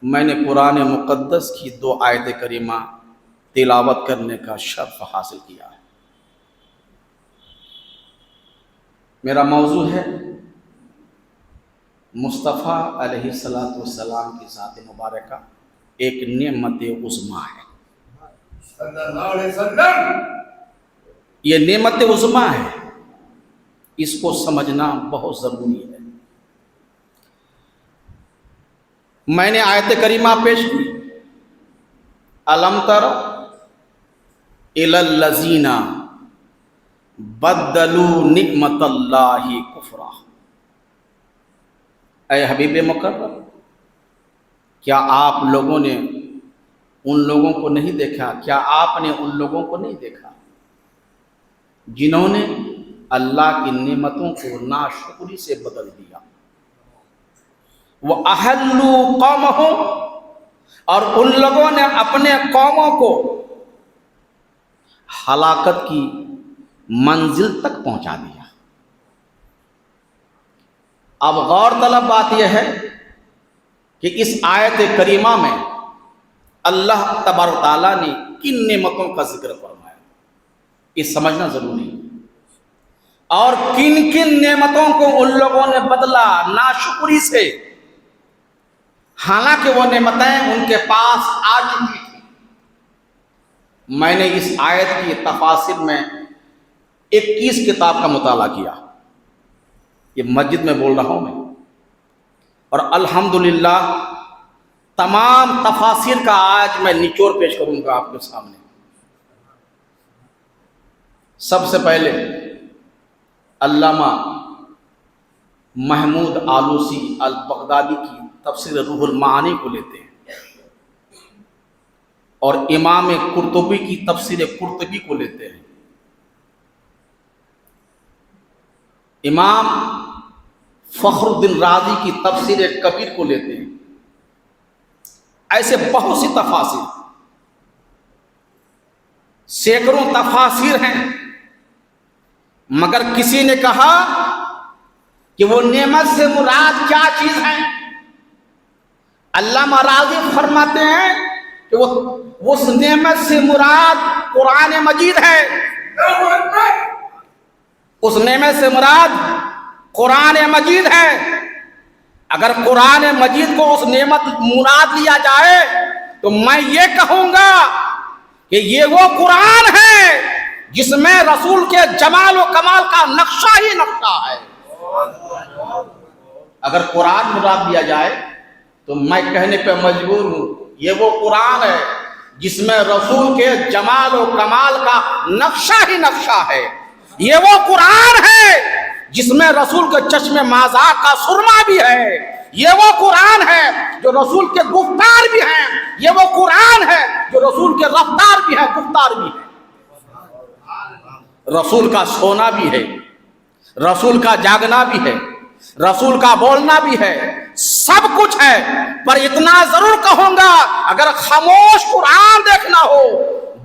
میں نے قرآن مقدس کی 2 آیت کریمہ تلاوت کرنے کا شرف حاصل کیا ہے. میرا موضوع ہے مصطفیٰ علیہ السلام کی ذات مبارکہ ایک نعمت عظمیٰ ہے. یہ نعمت عظمیٰ ہے، اس کو سمجھنا بہت ضروری ہے. میں نے آیت کریمہ پیش کی، الم تر الی الذین بدلوا نعمت اللہ کفرا. اے حبیب مکرم، کیا آپ لوگوں نے ان لوگوں کو نہیں دیکھا، کیا آپ نے ان لوگوں کو نہیں دیکھا جنہوں نے اللہ کی نعمتوں کو ناشکری سے بدل دیا. وَأَحَلُّوا قَوْمَهُمْ، اور ان لوگوں نے اپنے قوموں کو ہلاکت کی منزل تک پہنچا دیا. اب غور طلب بات یہ ہے کہ اس آیت کریمہ میں اللہ تبارک و تعالیٰ نے کن نعمتوں کا ذکر فرمایا، یہ سمجھنا ضروری ہے. اور کن کن نعمتوں کو ان لوگوں نے بدلا ناشکری سے، حالانکہ وہ نعمتیں ان کے پاس آ چکی تھیں. میں نے اس آیت کی تفاسیر میں 21 کتاب کا مطالعہ کیا. یہ مسجد میں بول رہا ہوں میں، اور الحمدللہ تمام تفاسیر کا آج میں نچوڑ پیش کروں گا آپ کے سامنے. سب سے پہلے علامہ محمود آلوسی البغدادی کی تفسیر روح المعانی کو لیتے ہیں، اور امام قرطبی کی تفسیر قرطبی کو لیتے ہیں، امام فخر الدین رازی کی تفسیر کبیر کو لیتے ہیں. ایسے بہت سی تفاسیر، سینکڑوں تفاسیر ہیں، مگر کسی نے کہا کہ وہ نعمت سے مراد کیا چیز ہے. علامہ راضی فرماتے ہیں کہ وہ اس نعمت سے مراد قرآن مجید ہے. اس نعمت سے مراد قرآن مجید ہے۔ اگر قرآن مجید کو اس نعمت مراد لیا جائے تو میں یہ کہوں گا کہ یہ وہ قرآن ہے جس میں رسول کے جمال و کمال کا نقشہ ہی نقشہ ہے۔ اگر قرآن مراد لیا جائے تو میں کہنے پہ مجبور ہوں یہ وہ قرآن ہے جس میں رسول کے جمال و کمال کا نقشہ ہی نقشہ ہے۔ یہ وہ قرآن ہے جس میں رسول کے چشم مازاق کا سرما بھی ہے۔ یہ وہ قرآن ہے جو رسول کے گفتار بھی ہیں۔ یہ وہ قرآن ہے جو رسول کے رفتار بھی ہے، گفتار بھی ہے۔ رسول کا سونا بھی ہے، رسول کا جاگنا بھی ہے، رسول کا بولنا بھی ہے، سب کچھ ہے۔ پر اتنا ضرور کہوں گا اگر خاموش قرآن دیکھنا ہو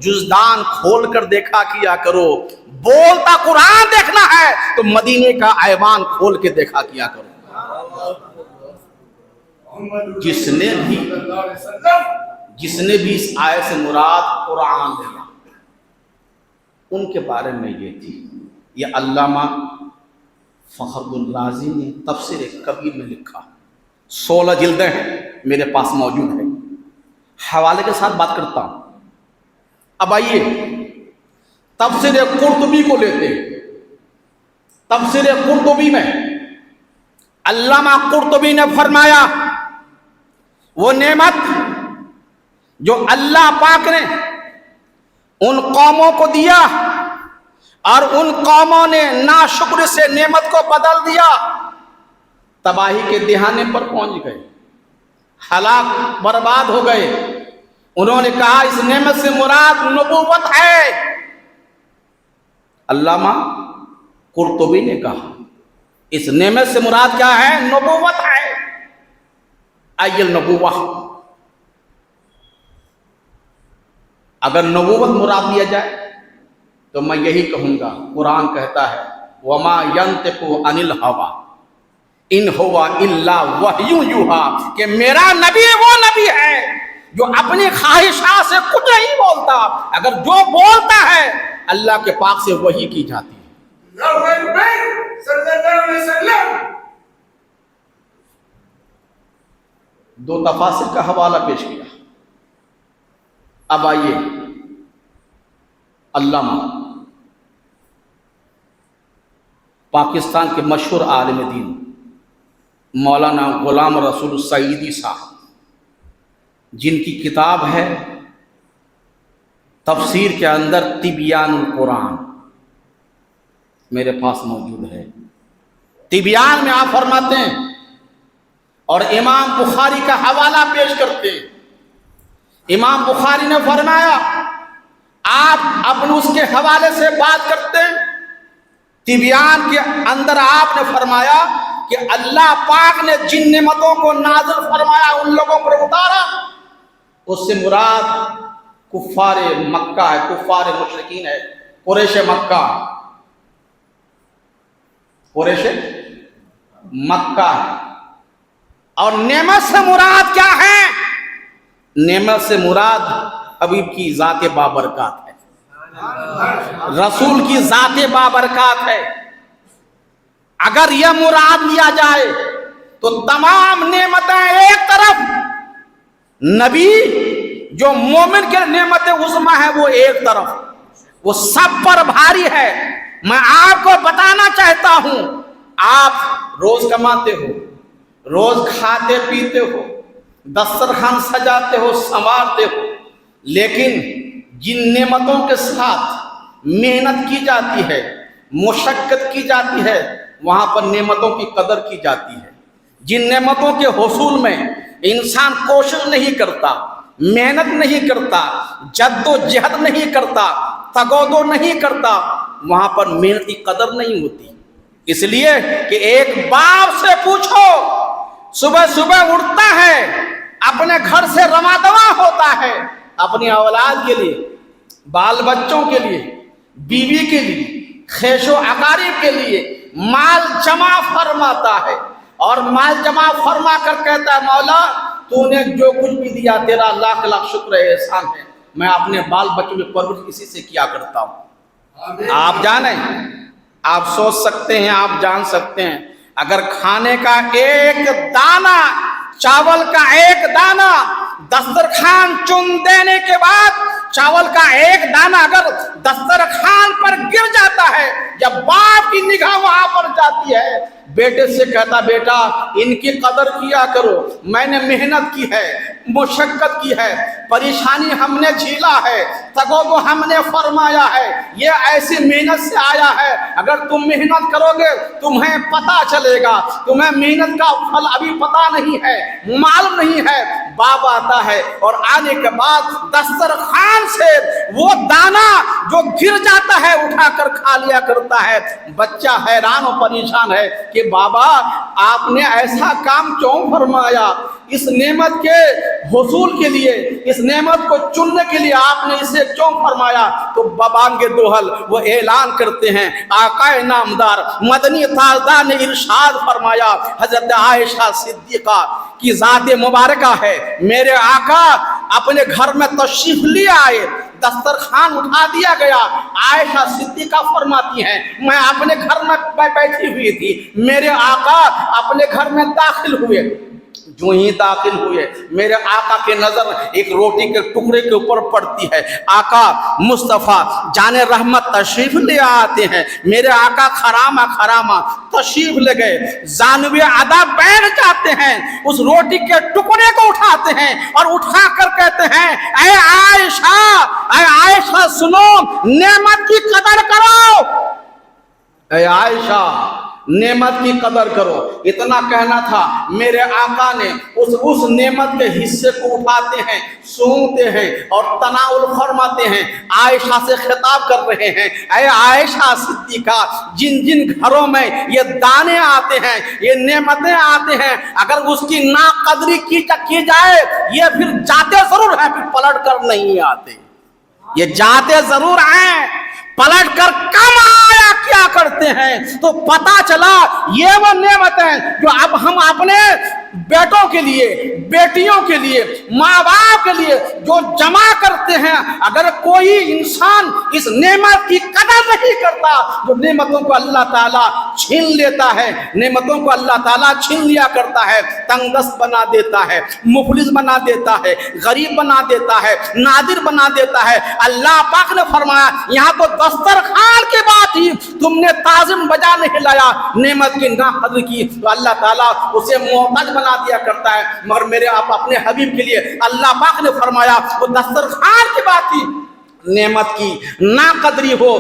جزدان کھول کر دیکھا کیا کرو، بولتا قرآن دیکھنا ہے تو مدینے کا ایوان کھول کے دیکھا کیا کرو۔ جس نے بھی اس آیت سے مراد قرآن لیا ان کے بارے میں یہ تھی۔ یہ علامہ فخر الرازی نے تفسیر کبیر میں لکھا، 16 جلدیں ہیں میرے پاس موجود ہیں، حوالے کے ساتھ بات کرتا ہوں۔ اب آئیے تفسیر قرطبی کو لیتے ہیں۔ تفسیر قرطبی میں علامہ قرطبی نے فرمایا وہ نعمت جو اللہ پاک نے ان قوموں کو دیا اور ان قوموں نے ناشکر سے نعمت کو بدل دیا، تباہی کے دہانے پر پہنچ گئے، ہلاک برباد ہو گئے۔ انہوں نے کہا اس نعمت سے مراد نبوت ہے۔ علامہ قرطبی نے کہا اس نعمت سے مراد کیا ہے؟ نبوت ہے۔ ای النبوہ، اگر نبوت مراد لیا جائے تو میں یہی کہوں گا قرآن کہتا ہے وما ينطق عن الهوى ان هو الا وحی یوحی، کہ میرا نبی وہ نبی ہے جو اپنی خواہشات سے کچھ نہیں بولتا، اگر جو بولتا ہے اللہ کے پاک سے وحی کی جاتی ہے۔ دو تفاسیر کا حوالہ پیش کیا۔ اب آئیے علامہ پاکستان کے مشہور عالم دین مولانا غلام رسول سعیدی صاحب، جن کی کتاب ہے تفسیر کے اندر تبیان القرآن، میرے پاس موجود ہے۔ تبیان میں آپ فرماتے ہیں اور امام بخاری کا حوالہ پیش کرتے ہیں۔ امام بخاری نے فرمایا، آپ اپنے اس کے حوالے سے بات کرتے ہیں، تبیان کے اندر آپ نے فرمایا کہ اللہ پاک نے جن نعمتوں کو نازل فرمایا ان لوگوں پر اتارا، اس سے مراد کفار مکہ ہے، کفار مشرکین ہے، قریش مکہ، قریش مکہ ہے۔ اور نعمت سے مراد کیا ہے؟ نعمت سے مراد حبیب کی ذات بابرکات ہے، رسول کی ذات بابرکات ہے۔ اگر یہ مراد لیا جائے تو تمام نعمتیں ایک طرف، نبی جو مومن کے نعمت عظمی ہے وہ ایک طرف، وہ سب پر بھاری ہے۔ میں آپ کو بتانا چاہتا ہوں، آپ روز کماتے ہو، روز کھاتے پیتے ہو، دسترخوان سجاتے ہو، سنوارتے ہو، لیکن جن نعمتوں کے ساتھ محنت کی جاتی ہے، مشقت کی جاتی ہے، وہاں پر نعمتوں کی قدر کی جاتی ہے۔ جن نعمتوں کے حصول میں انسان کوشش نہیں کرتا، محنت نہیں کرتا، جد و جہد نہیں کرتا، تگودو نہیں کرتا، وہاں پر محنت کی قدر نہیں ہوتی۔ اس لیے کہ ایک باپ سے پوچھو، صبح صبح اٹھتا ہے، اپنے گھر سے رواں دواں ہوتا ہے، اپنی اولاد کے لیے، بال بچوں کے لیے، بیوی کے لیے، خیش و اقارب کے لیے مال جمع فرماتا ہے، اور مال جمع فرما کر کہتا ہے مولا تو نے جو کچھ بھی دیا تیرا لاکھ لاکھ شکر ہے، احسان ہے، میں اپنے بال بچوں کی پرورش اسی سے کیا کرتا ہوں۔ آپ جانیں آپ سوچ سکتے ہیں، آپ جان سکتے ہیں، اگر کھانے کا ایک دانہ، چاول کا ایک دانہ دسترخوان چن دینے کے بعد چاول کا ایک دانہ اگر دسترخوان پر گر جاتا ہے، جب باپ کی نگاہ وہاں پر جاتی ہے، بیٹے سے کہتا بیٹا ان کی قدر کیا کرو، میں نے محنت کی ہے، مشقت کی ہے، پریشانی ہم نے جھیلا ہے، تگو کو ہم نے فرمایا ہے، یہ ایسی محنت سے آیا ہے، اگر تم محنت کرو گے تمہیں پتہ چلے گا، تمہیں محنت کا پھل ابھی پتہ نہیں ہے، معلوم نہیں ہے۔ باپ آتا ہے اور آنے کے بعد دسترخوان سے وہ دانہ جو گر جاتا ہے اٹھا کر کھا لیا کرتا ہے۔ بچہ حیران و پریشان ہے کہ بابا آپ نے ایسا کام کیوں فرمایا، اس نعمت کے حصول کے لیے، اس نعمت کو چننے کے لیے آپ نے اسے کیوں فرمایا؟ تو بابانگ دوحل وہ اعلان کرتے ہیں، آقا نامدار مدنی تاجدار نے ارشاد فرمایا، حضرت عائشہ صدیقہ کی ذات مبارکہ ہے، میرے آقا اپنے گھر میں تشریف لے آئے، دسترخوان اٹھا دیا گیا، عائشہ صدیقہ فرماتی ہیں میں اپنے گھر میں بیٹھی ہوئی تھی، میرے آقا اپنے گھر میں داخل ہوئے، جو ہی داخل ہوئے میرے آقا کی نظر ایک روٹی کے ٹکڑے کے اوپر پڑتی ہے، آقا مصطفیٰ جان رحمت تشریف لے آتے ہیں، میرے آقا خرامہ تشریف لے گئے، زانوی ادا بیٹھ جاتے ہیں، اس روٹی کے ٹکڑے کو اٹھاتے ہیں اور اٹھا کر کہتے ہیں اے عائشہ سنو، نعمت کی قدر کرو، اے عائشہ نعمت کی قدر کرو۔ اتنا کہنا تھا، میرے آقا نے اس نعمت کے حصے کو اٹھاتے ہیں، سونگتے ہیں اور تناول فرماتے ہیں، عائشہ سے خطاب کر رہے ہیں، اے عائشہ صدیقہ جن جن گھروں میں یہ دانے آتے ہیں، یہ نعمتیں آتے ہیں، اگر اس کی ناقدری کی جائے یہ پھر جاتے ضرور ہیں، پھر پلٹ کر نہیں آتے، یہ جاتے ضرور ہیں، پلٹ کر کم آیا کیا کرتے ہیں۔ تو پتا چلا یہ وہ نعمتیں جو اب ہم اپنے بیٹوں کے لیے، بیٹیوں کے لیے، ماں باپ کے لیے جو جمع کرتے ہیں، اگر کوئی انسان اس نعمت کی قدر نہیں کرتا، جو نعمتوں کو اللہ تعالیٰ چھین لیتا ہے، نعمتوں کو اللہ تعالیٰ چھین لیا کرتا ہے، تنگ دست بنا دیتا ہے، مفلس بنا دیتا ہے، غریب بنا دیتا ہے، نادر بنا دیتا ہے۔ اللہ پاک نے فرمایا یہاں تو دسترخوان کی بات ہی تم نے تعظیم بجا نہیں لایا، نعمت کی ناقدر کی، تو اللہ تعالیٰ اسے محتاج بنا دیا کرتا ہے۔ مگر میرے آپ اپنے حبیب کے لیے اللہ پاک نے فرمایا وہ دسترخوان کی بات ہی نعمت کی ناقدری ہو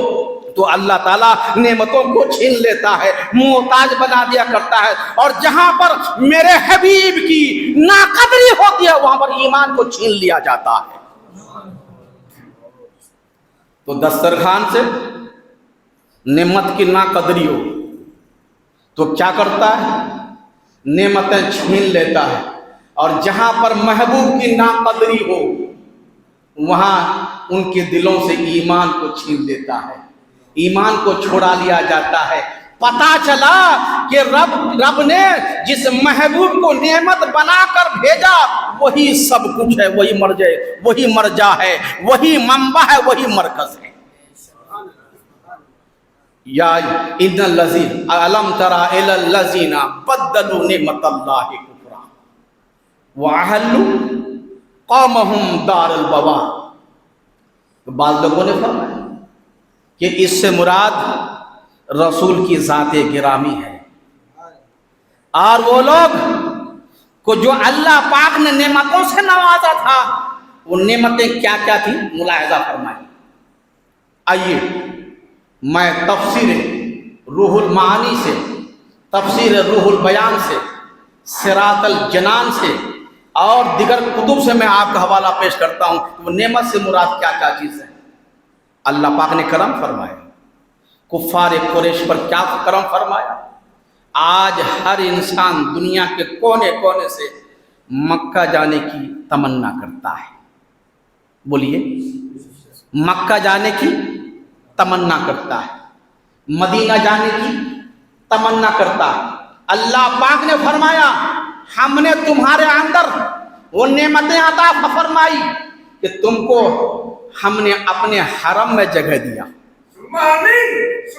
تو اللہ تعالیٰ نعمتوں کو چھین لیتا ہے، محتاج بنا دیا کرتا ہے، اور جہاں پر میرے حبیب کی ناقدری ہوتی ہے وہاں پر ایمان کو چھین لیا جاتا ہے۔ تو دسترخوان سے نعمت کی ناقدری ہو تو کیا کرتا ہے؟ نعمتیں چھین لیتا ہے، اور جہاں پر محبوب کی ناقدری ہو وہاں ان کے دلوں سے ایمان کو چھین لیتا ہے، ایمان کو چھوڑا لیا جاتا ہے۔ پتا چلا کہ رب نے جس محبوب کو نعمت بنا کر بھیجا وہی سب کچھ ہے، وہی مرجع ہے، وہی منبع ہے، وہی مرکز ہے۔ یا ان الذین الم تر الی الذین بدلوا نعمت اللہ کفرا واحلوا قومهم دار البوار۔ بعض لوگوں نے فرمایا کہ اس سے مراد رسول کی ذات گرامی ہے، اور وہ لوگ کو جو اللہ پاک نے نعمتوں سے نوازا تھا وہ نعمتیں کیا کیا تھیں ملاحظہ فرمائیں۔ آئیے میں تفسیر روح المعانی سے، تفسیر روح البیان سے، صراط الجنان سے اور دیگر کتب سے میں آپ کا حوالہ پیش کرتا ہوں کہ وہ نعمت سے مراد کیا کیا چیز ہے۔ اللہ پاک نے کرم فرمایا، کفار قریش پر کیا کرم فرمایا۔ آج ہر انسان دنیا کے کونے کونے سے مکہ جانے کی تمنا کرتا ہے، بولیے، مکہ جانے کی تمنا کرتا ہے، مدینہ جانے کی تمنا کرتا ہے۔ اللہ پاک نے فرمایا ہم نے تمہارے اندر وہ نعمتیں عطا فرمائی کہ تم کو ہم نے اپنے حرم میں جگہ دیا،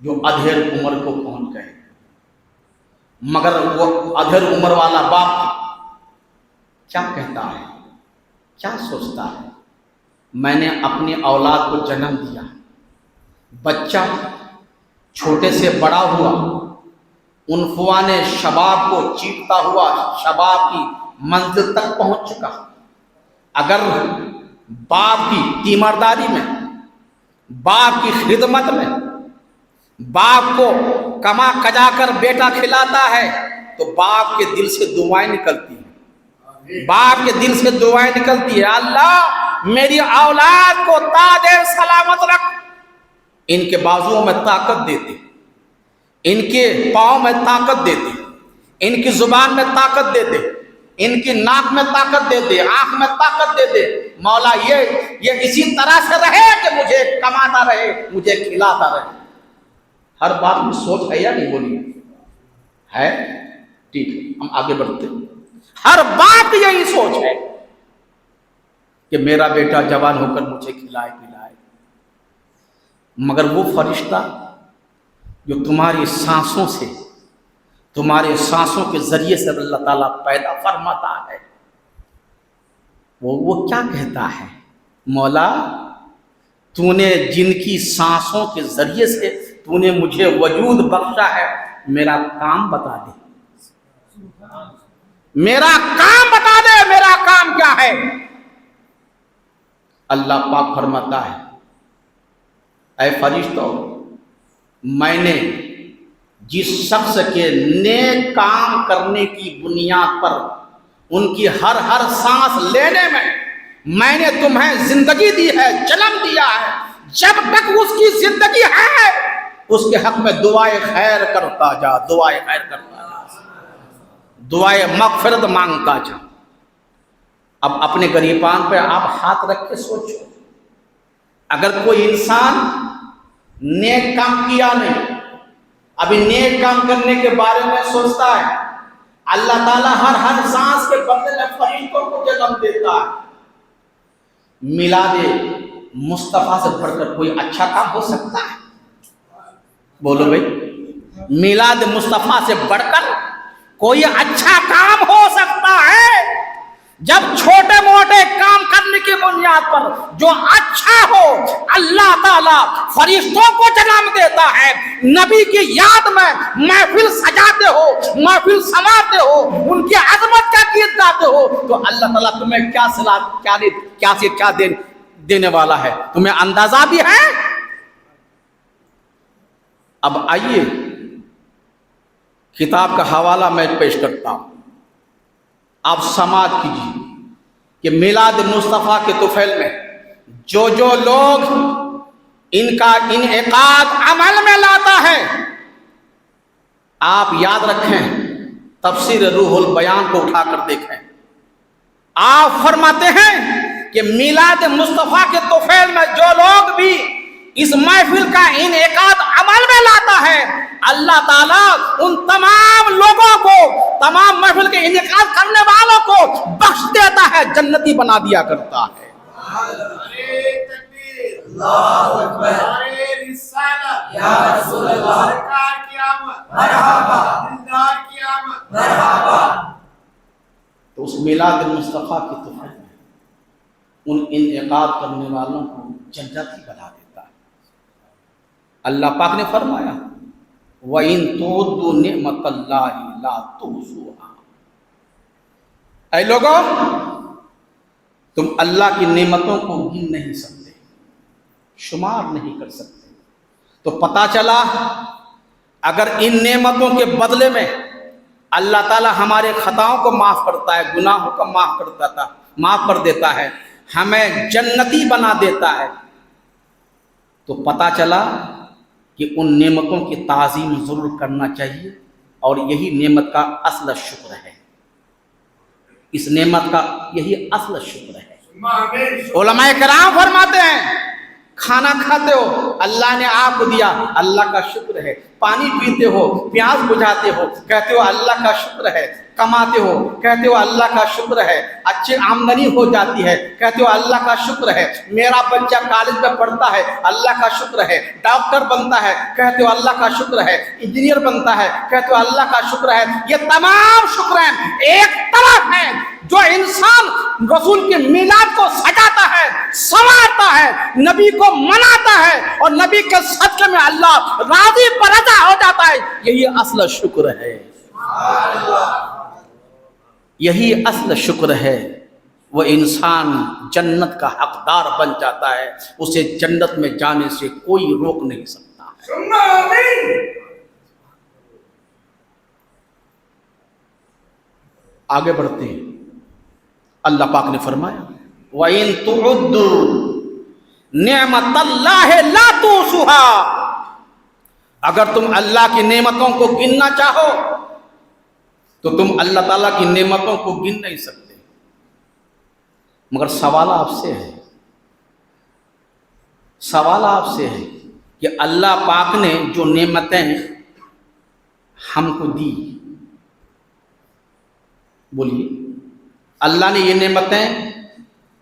جو ادھیر عمر کو پہنچ گئے، مگر وہ ادھیر عمر والا باپ کیا کہتا ہے، کیا سوچتا ہے؟ میں نے اپنی اولاد کو جنم دیا، بچہ چھوٹے سے بڑا ہوا، عنفوان شباب کو چیرتا ہوا شباب کی منزل تک پہنچ چکا۔ اگر باپ کی تیمارداری میں، باپ کی خدمت میں، باپ کو کما کجا کر بیٹا کھلاتا ہے تو باپ کے دل سے دعائیں نکلتی ہیں، باپ کے دل سے دعائیں نکلتی ہے، اللہ میری اولاد کو تاج سلامت رکھ، ان کے بازوؤں میں طاقت دیتے، ان کے پاؤں میں طاقت دیتے، ان کی زبان میں طاقت دیتے، ان کی ناک میں طاقت دیتے، آنکھ میں طاقت دیتے، مولا یہ اسی طرح سے رہے کہ مجھے کماتا رہے، مجھے کھلاتا رہے۔ ہر بات میں سوچ ہے یا نہیں؟ بولیے ہے؟ ٹھیک ہے، ہم آگے بڑھتے ہیں۔ ہر بات یہی سوچ ہے کہ میرا بیٹا جوان ہو کر مجھے کھلائے پلائے، مگر وہ فرشتہ جو تمہاری سانسوں سے، تمہارے سانسوں کے ذریعے سے اللہ تعالیٰ پیدا فرماتا ہے، وہ کیا کہتا ہے؟ مولا تو نے جن کی سانسوں کے ذریعے سے تو نے مجھے وجود بخشا ہے، میرا کام بتا دے، میرا کام بتا دے، میرا کام کیا ہے؟ اللہ پاک فرماتا ہے، اے فرشتوں، میں نے جس شخص کے نیک کام کرنے کی بنیاد پر ان کی ہر سانس لینے میں نے تمہیں زندگی دی ہے، جنم دیا ہے، جب تک اس کی زندگی ہے اس کے حق میں دعائے خیر کرتا جا، دعائے خیر کرتا جا، دعائے مغفرت مانگتا جا۔ اب اپنے گریبان پہ آپ ہاتھ رکھ کے سوچو، اگر کوئی انسان نیک کام کیا نہیں، ابھی نیک کام کرنے کے بارے میں سوچتا ہے، اللہ تعالیٰ ہر سانس کے بدلے میں فرشتوں کو جنم دیتا ہے۔ میلاد مصطفیٰ سے بڑھ کر کوئی اچھا کام ہو سکتا ہے؟ بولو بھائی، میلاد مصطفیٰ سے بڑھ کر کوئی اچھا کام ہو سکتا ہے؟ جب چھوٹے موٹے کام کرنے کی بنیاد پر جو اچھا ہو اللہ تعالیٰ فرشتوں کو جنم دیتا ہے، نبی کی یاد میں محفل سجاتے ہو، محفل سنواتے ہو، ان کی عظمت کا گیت گاتے ہو، تو اللہ تعالیٰ تمہیں کیا دینے والا ہے، تمہیں اندازہ بھی ہے؟ اب آئیے کتاب کا حوالہ میں پیش کرتا ہوں، آپ سماعت کیجیے کہ میلاد مصطفیٰ کے طفیل میں جو لوگ ان کا انعقاد عمل میں لاتا ہے، آپ یاد رکھیں، تفسیر روح البیان کو اٹھا کر دیکھیں، آپ فرماتے ہیں کہ میلاد مصطفیٰ کے طفیل میں جو لوگ بھی اس محفل کا انعقاد عمل میں لاتا ہے، اللہ تعالیٰ ان تمام لوگوں کو، تمام محفل کے انعقاد کرنے والوں کو بخش دیتا ہے، جنتی بنا دیا کرتا ہے۔ اللہ اکبر، رسالت یا رسول اللہ، سرکار کی آمد، مرحبا، دلدار کی آمد، مرحبا۔ تو اس میلاد مصطفیٰ کی طفیل میں ان انعقاد کرنے والوں کو جنتی بنا دیتا ہے۔ اللہ پاک نے فرمایا، وَإِن تُعُدُّوا نِعْمَتَ اللَّهِ لَا تُحْصُوهَا۔ اے لوگوں، تم اللہ کی نعمتوں کو گن نہیں سکتے، شمار نہیں کر سکتے۔ تو پتہ چلا اگر ان نعمتوں کے بدلے میں اللہ تعالیٰ ہمارے خطاؤں کو معاف کرتا ہے، گناہوں کو معاف کر دیتا ہے، ہمیں جنتی بنا دیتا ہے، تو پتہ چلا کہ ان نعمتوں کی تعظیم ضرور کرنا چاہیے، اور یہی نعمت کا اصل شکر ہے، اس نعمت کا یہی اصل شکر ہے۔ علماء کرام فرماتے ہیں، کھانا کھاتے ہو، اللہ نے آپ کو دیا، اللہ کا شکر ہے، پانی پیتے ہو، پیاس بجھاتے ہو، کہتے ہو اللہ کا شکر ہے، کماتے ہو، کہتے ہو اللہ کا شکر ہے، اچھی آمدنی ہو جاتی ہے، کہتے ہو اللہ کا شکر ہے، میرا بچہ کالج میں پڑھتا ہے، اللہ کا شکر ہے، ڈاکٹر بنتا ہے، کہتے ہو اللہ کا شکر ہے، انجینئر بنتا ہے، کہتے ہو اللہ کا شکر ہے۔ یہ تمام شکرین ایک طرف ہیں جو انسان رسول کے میلاد کو سجاتا ہے، سنوارتا ہے، نبی کو مناتا ہے اور نبی کے صدقے میں اللہ راضی برضا ہو جاتا ہے، یہی اصل شکر ہے، یہی اصل شکر ہے۔ وہ انسان جنت کا حقدار بن جاتا ہے، اسے جنت میں جانے سے کوئی روک نہیں سکتا ہے۔ آگے بڑھتے ہیں، اللہ پاک نے فرمایا وَإِن تُعُدُّوا نِعْمَتَ اللَّهِ لَا تُحْصُوهَا، اگر تم اللہ کی نعمتوں کو گننا چاہو تو تم اللہ تعالیٰ کی نعمتوں کو گن نہیں سکتے۔ مگر سوال آپ سے ہے، سوال آپ سے ہے کہ اللہ پاک نے جو نعمتیں ہم کو دی، بولیے اللہ نے یہ نعمتیں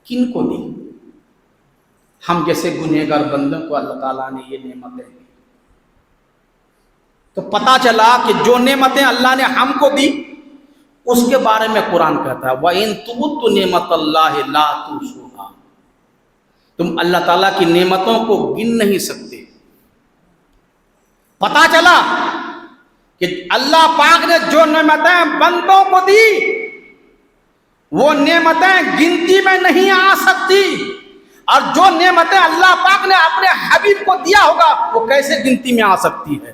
کن کو دی؟ ہم جیسے گنہگار بندوں کو اللہ تعالیٰ نے یہ نعمتیں دی۔ تو پتہ چلا کہ جو نعمتیں اللہ نے ہم کو دی اس کے بارے میں قرآن کہتا ہے وَإِن تُعُدُّوا نِعْمَتَ اللَّهِ لَا تُحْصُوهَا، تم اللہ تعالیٰ کی نعمتوں کو گن نہیں سکتے۔ پتہ چلا کہ اللہ پاک نے جو نعمتیں بندوں کو دی وہ نعمتیں گنتی میں نہیں آ سکتی، اور جو نعمتیں اللہ پاک نے اپنے حبیب کو دیا ہوگا وہ کیسے گنتی میں آ سکتی ہے؟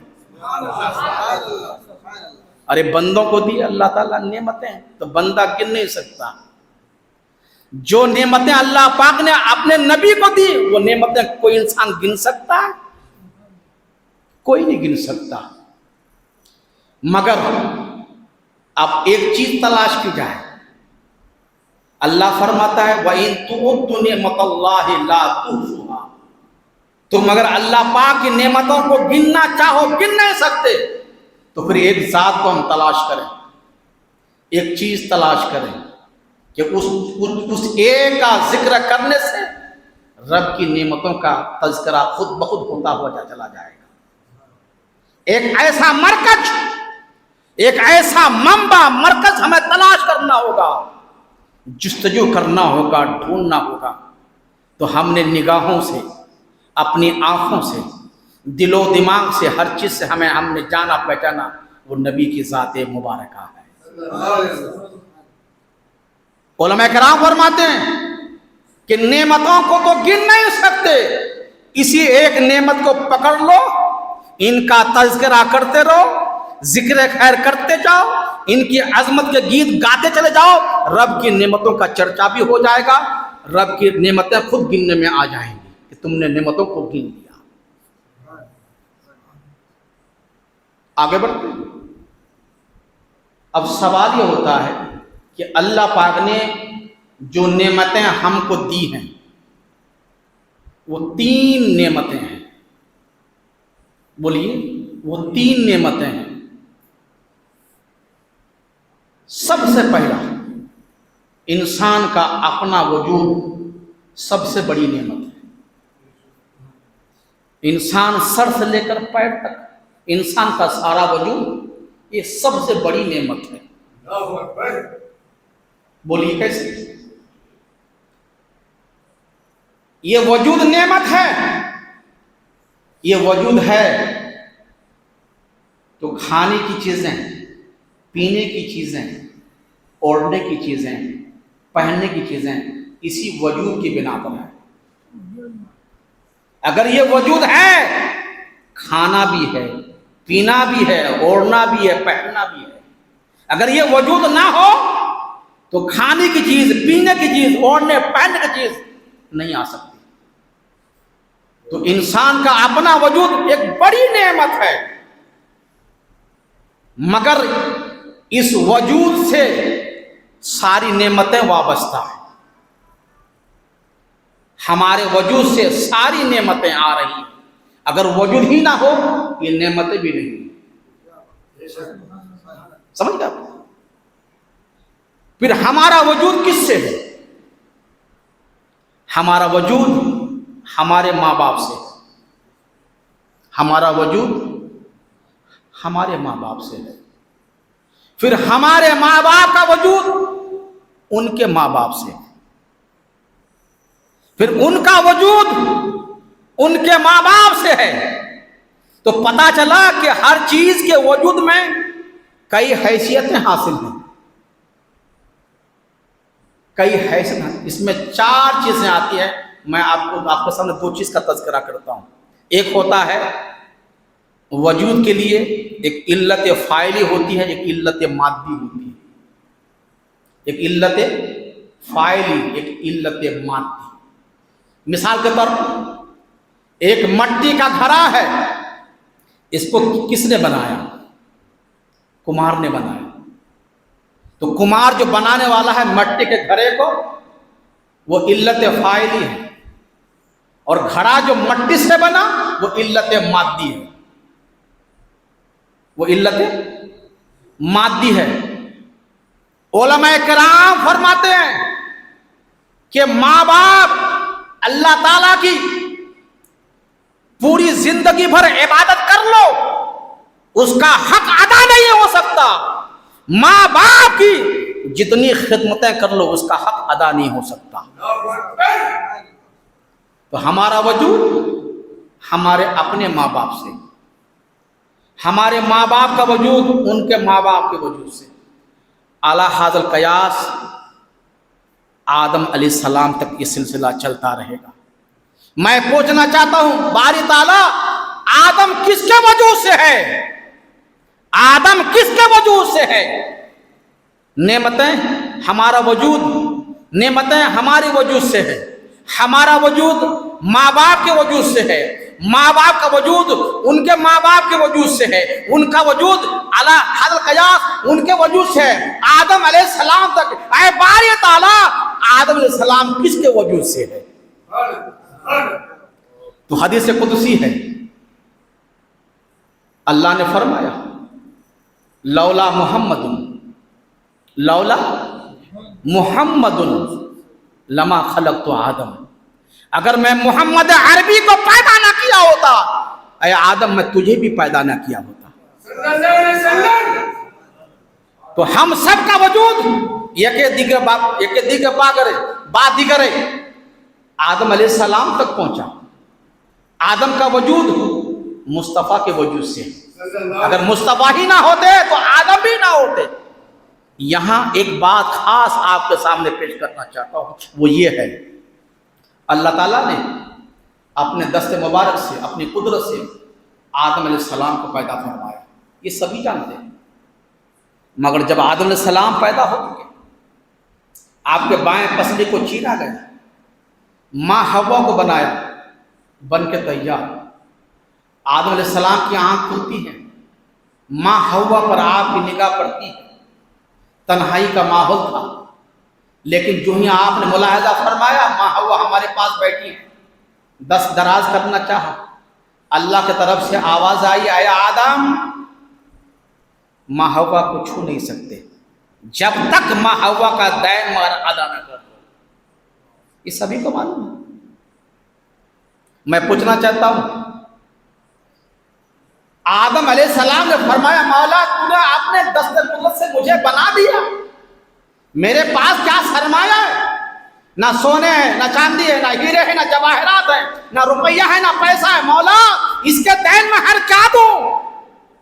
ارے بندوں کو دی اللہ تعالیٰ نعمتیں تو بندہ گن نہیں سکتا۔ جو نعمتیں اللہ پاک نے اپنے نبی کو دی وہ نعمتیں کوئی انسان گن سکتا ہے؟ کوئی نہیں گن سکتا۔ مگر اب ایک چیز تلاش کی جائے، اللہ فرماتا ہے وَإِن تُعُدُّوا نِعْمَتَ اللَّهِ لَا تُحْصُوهَا، تم اگر اللہ پاک کی نعمتوں کو گننا چاہو گن نہیں سکتے، تو پھر ایک ذات کو ہم تلاش کریں، ایک چیز تلاش کریں کہ اس ایک کا ذکر کرنے سے رب کی نعمتوں کا تذکرہ خود بخود ہوتا ہوا چلا جائے گا۔ ایک ایسا مرکز، ایک ایسا منبع مرکز ہمیں تلاش کرنا ہوگا، جستجو کرنا ہوگا، ڈھونڈنا ہوگا۔ تو ہم نے نگاہوں سے، اپنی آنکھوں سے، دل و دماغ سے، ہر چیز سے ہم نے جانا پہچانا وہ نبی کی ذات مبارکہ ہے۔ علماء کرام فرماتے ہیں کہ نعمتوں کو تو گن نہیں سکتے، اسی ایک نعمت کو پکڑ لو، ان کا تذکرہ کرتے رہو، ذکر خیر کرتے جاؤ، ان کی عظمت کے گیت گاتے چلے جاؤ، رب کی نعمتوں کا چرچا بھی ہو جائے گا، رب کی نعمتیں خود گننے میں آ جائیں گی کہ تم نے نعمتوں کو گن لیا۔ آگے بڑھتے ہیں، اب سوال یہ ہوتا ہے کہ اللہ پاک نے جو نعمتیں ہم کو دی ہیں وہ 3 نعمتیں ہیں، بولیے وہ 3 نعمتیں ہیں۔ سب سے پہلا انسان کا اپنا وجود سب سے بڑی نعمت ہے۔ انسان سر سے لے کر پیر تک انسان کا سارا وجود یہ سب سے بڑی نعمت ہے۔ بولیے کیسے؟ یہ وجود نعمت ہے، یہ وجود ہے تو کھانے کی چیزیں، پینے کی چیزیں، اوڑھنے کی چیزیں، پہننے کی چیزیں اسی وجود کی بنا پر ہے۔ اگر یہ وجود ہے، کھانا بھی ہے، پینا بھی ہے، اوڑھنا بھی ہے، پہننا بھی ہے۔ اگر یہ وجود نہ ہو تو کھانے کی چیز، پینے کی چیز، اوڑھنے پہننے کی چیز نہیں آ سکتی۔ تو انسان کا اپنا وجود ایک بڑی نعمت ہے، مگر اس وجود سے ساری نعمتیں وابستہ ہیں۔ ہمارے وجود سے ساری نعمتیں آ رہی ہیں، اگر وجود ہی نہ ہو یہ نعمتیں بھی نہیں. سمجھ گئے آپ؟ پھر ہمارا وجود کس سے ہے؟ ہمارا وجود ہمارے ماں باپ سے. ہمارا وجود ہمارے ماں باپ سے ہے. پھر ہمارے ماں باپ کا وجود ان کے ماں باپ سے. پھر ان کا وجود ان کے ماں باپ سے ہے. تو پتا چلا کہ ہر چیز کے وجود میں کئی حیثیتیں حاصل ہیں. کئی حیثیت، اس میں 4 چیزیں آتی ہیں. میں آپ کے سامنے 2 چیز کا تذکرہ کرتا ہوں. ایک ہوتا ہے وجود کے لیے ایک علت فاعلی ہوتی ہے، ایک علت مادی ہوتی ہے. ایک علت فاعلی، ایک علت مادی. مثال کے طور پر ایک مٹی کا گھڑا ہے، اس کو کس نے بنایا؟ کمہار نے بنایا. تو کمہار جو بنانے والا ہے مٹی کے گھڑے کو، وہ علت فاعلی ہے. اور گھڑا جو مٹی سے بنا وہ علت مادی ہے. وہ علت مادی ہے. علماء کرام فرماتے ہیں کہ ماں باپ اللہ تعالیٰ کی پوری زندگی بھر عبادت کر لو، اس کا حق ادا نہیں ہو سکتا. ماں باپ کی جتنی خدمتیں کر لو، اس کا حق ادا نہیں ہو سکتا. تو ہمارا وجود ہمارے اپنے ماں باپ سے، ہمارے ماں باپ کا وجود ان کے ماں باپ کے وجود سے. اعلیٰ حاضر القیاس آدم علیہ السلام تک یہ سلسلہ چلتا رہے گا. میں پوچھنا چاہتا ہوں باری تعالیٰ آدم کس کے وجود سے ہے؟ آدم کس کے وجود سے ہے؟ نعمتیں ہمارا وجود، نعمتیں ہماری وجود سے ہے. ہمارا وجود ماں باپ کے وجود سے ہے. ماں باپ کا وجود ان کے ماں باپ کے وجود سے ہے. ان کا وجود اعلیٰ حضرت قیاس ان کے وجود سے ہے آدم علیہ السلام تک. اے باری تعالیٰ آدم علیہ السلام کس کے وجود سے ہے؟ تو حدیث قدسی ہے، اللہ نے فرمایا لولا محمد، لولا محمد لما خلقت آدم. اگر میں محمد عربی کو پیدا نہ کیا ہوتا، اے آدم میں تجھے بھی پیدا نہ کیا ہوتا. تو ہم سب کا وجود یک دیگر بات دیگر آدم علیہ السلام تک پہنچا. آدم کا وجود مصطفیٰ کے وجود سے. اگر مصطفیٰ ہی نہ ہوتے تو آدم بھی نہ ہوتے. یہاں ایک بات خاص آپ کے سامنے پیش کرنا چاہتا ہوں، وہ یہ ہے اللہ تعالیٰ نے اپنے دست مبارک سے، اپنی قدرت سے آدم علیہ السلام کو پیدا فرمایا. یہ سبھی جانتے ہیں. مگر جب آدم علیہ السلام پیدا ہو گئے، آپ کے بائیں پسلی کو چیرا گیا، ماں حوا کو بنایا، بن کے تیار. آدم علیہ السلام کی آنکھ کھلتی ہے، ماں حوا پر آپ کی نگاہ پڑتی ہے. تنہائی کا ماحول تھا، لیکن جو ہی آپ نے ملاحظہ فرمایا ماں حوا ہمارے پاس بیٹھی ہے. دست دراز کرنا چاہا، اللہ کی طرف سے آواز آئی اے آدم ماں حوا کو چھو نہیں سکتے جب تک ماں حوا کا دین مہر ادا نہ کر دو. یہ سبھی کو معلوم ہے. میں پوچھنا چاہتا ہوں آدم علیہ السلام نے فرمایا مولا تو نے اپنے دست قدرت سے مجھے بنا دیا، میرے پاس کیا سرمایہ ہے؟ نہ سونے ہے، نہ چاندی ہے، نہ ہیرے ہیں، نہ جواہرات ہیں، نہ روپیہ ہے، نہ پیسہ ہے. مولا اس کے دین میں ہر کیا دوں؟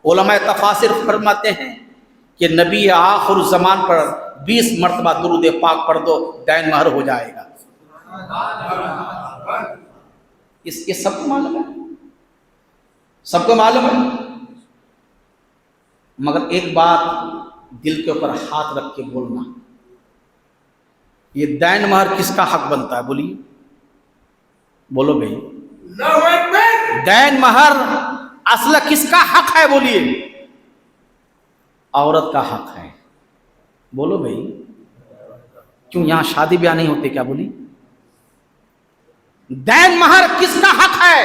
علماء تفاسیر فرماتے ہیں کہ نبی آخر الزمان پر 20 مرتبہ درود پاک پڑھ دو، دین مہر ہو جائے گا. یہ سب کو معلوم ہے، سب کو معلوم ہے. مگر ایک بات دل کے اوپر ہاتھ رکھ کے بولنا، یہ دین مہر کس کا حق بنتا ہے؟ بولیے، بولو بھائی. دین مہر اصل کس کا حق ہے؟ بولیے. عورت کا حق ہے. بولو بھائی. کیوں یہاں شادی بیاہ نہیں ہوتے کیا؟ بولیے. دین مہر کس کا حق ہے؟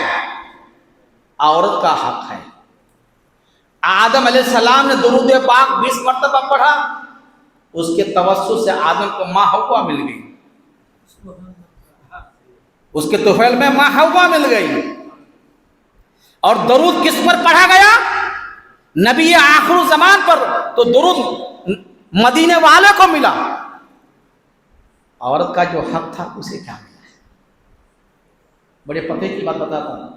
عورت کا حق ہے. آدم علیہ السلام نے درود پاک 20 مرتبہ پڑھا، اس کے توسط سے آدم کو ماں حوا مل گئی، اس کے طفیل میں ماں حوا مل گئی۔ اور درود کس پر پڑھا گیا؟ نبی آخر زمان پر، تو درود مدینے والے کو ملا، عورت کا جو حق تھا اسے کیا ملا؟ بڑے پتے کی بات بتاتا ہوں،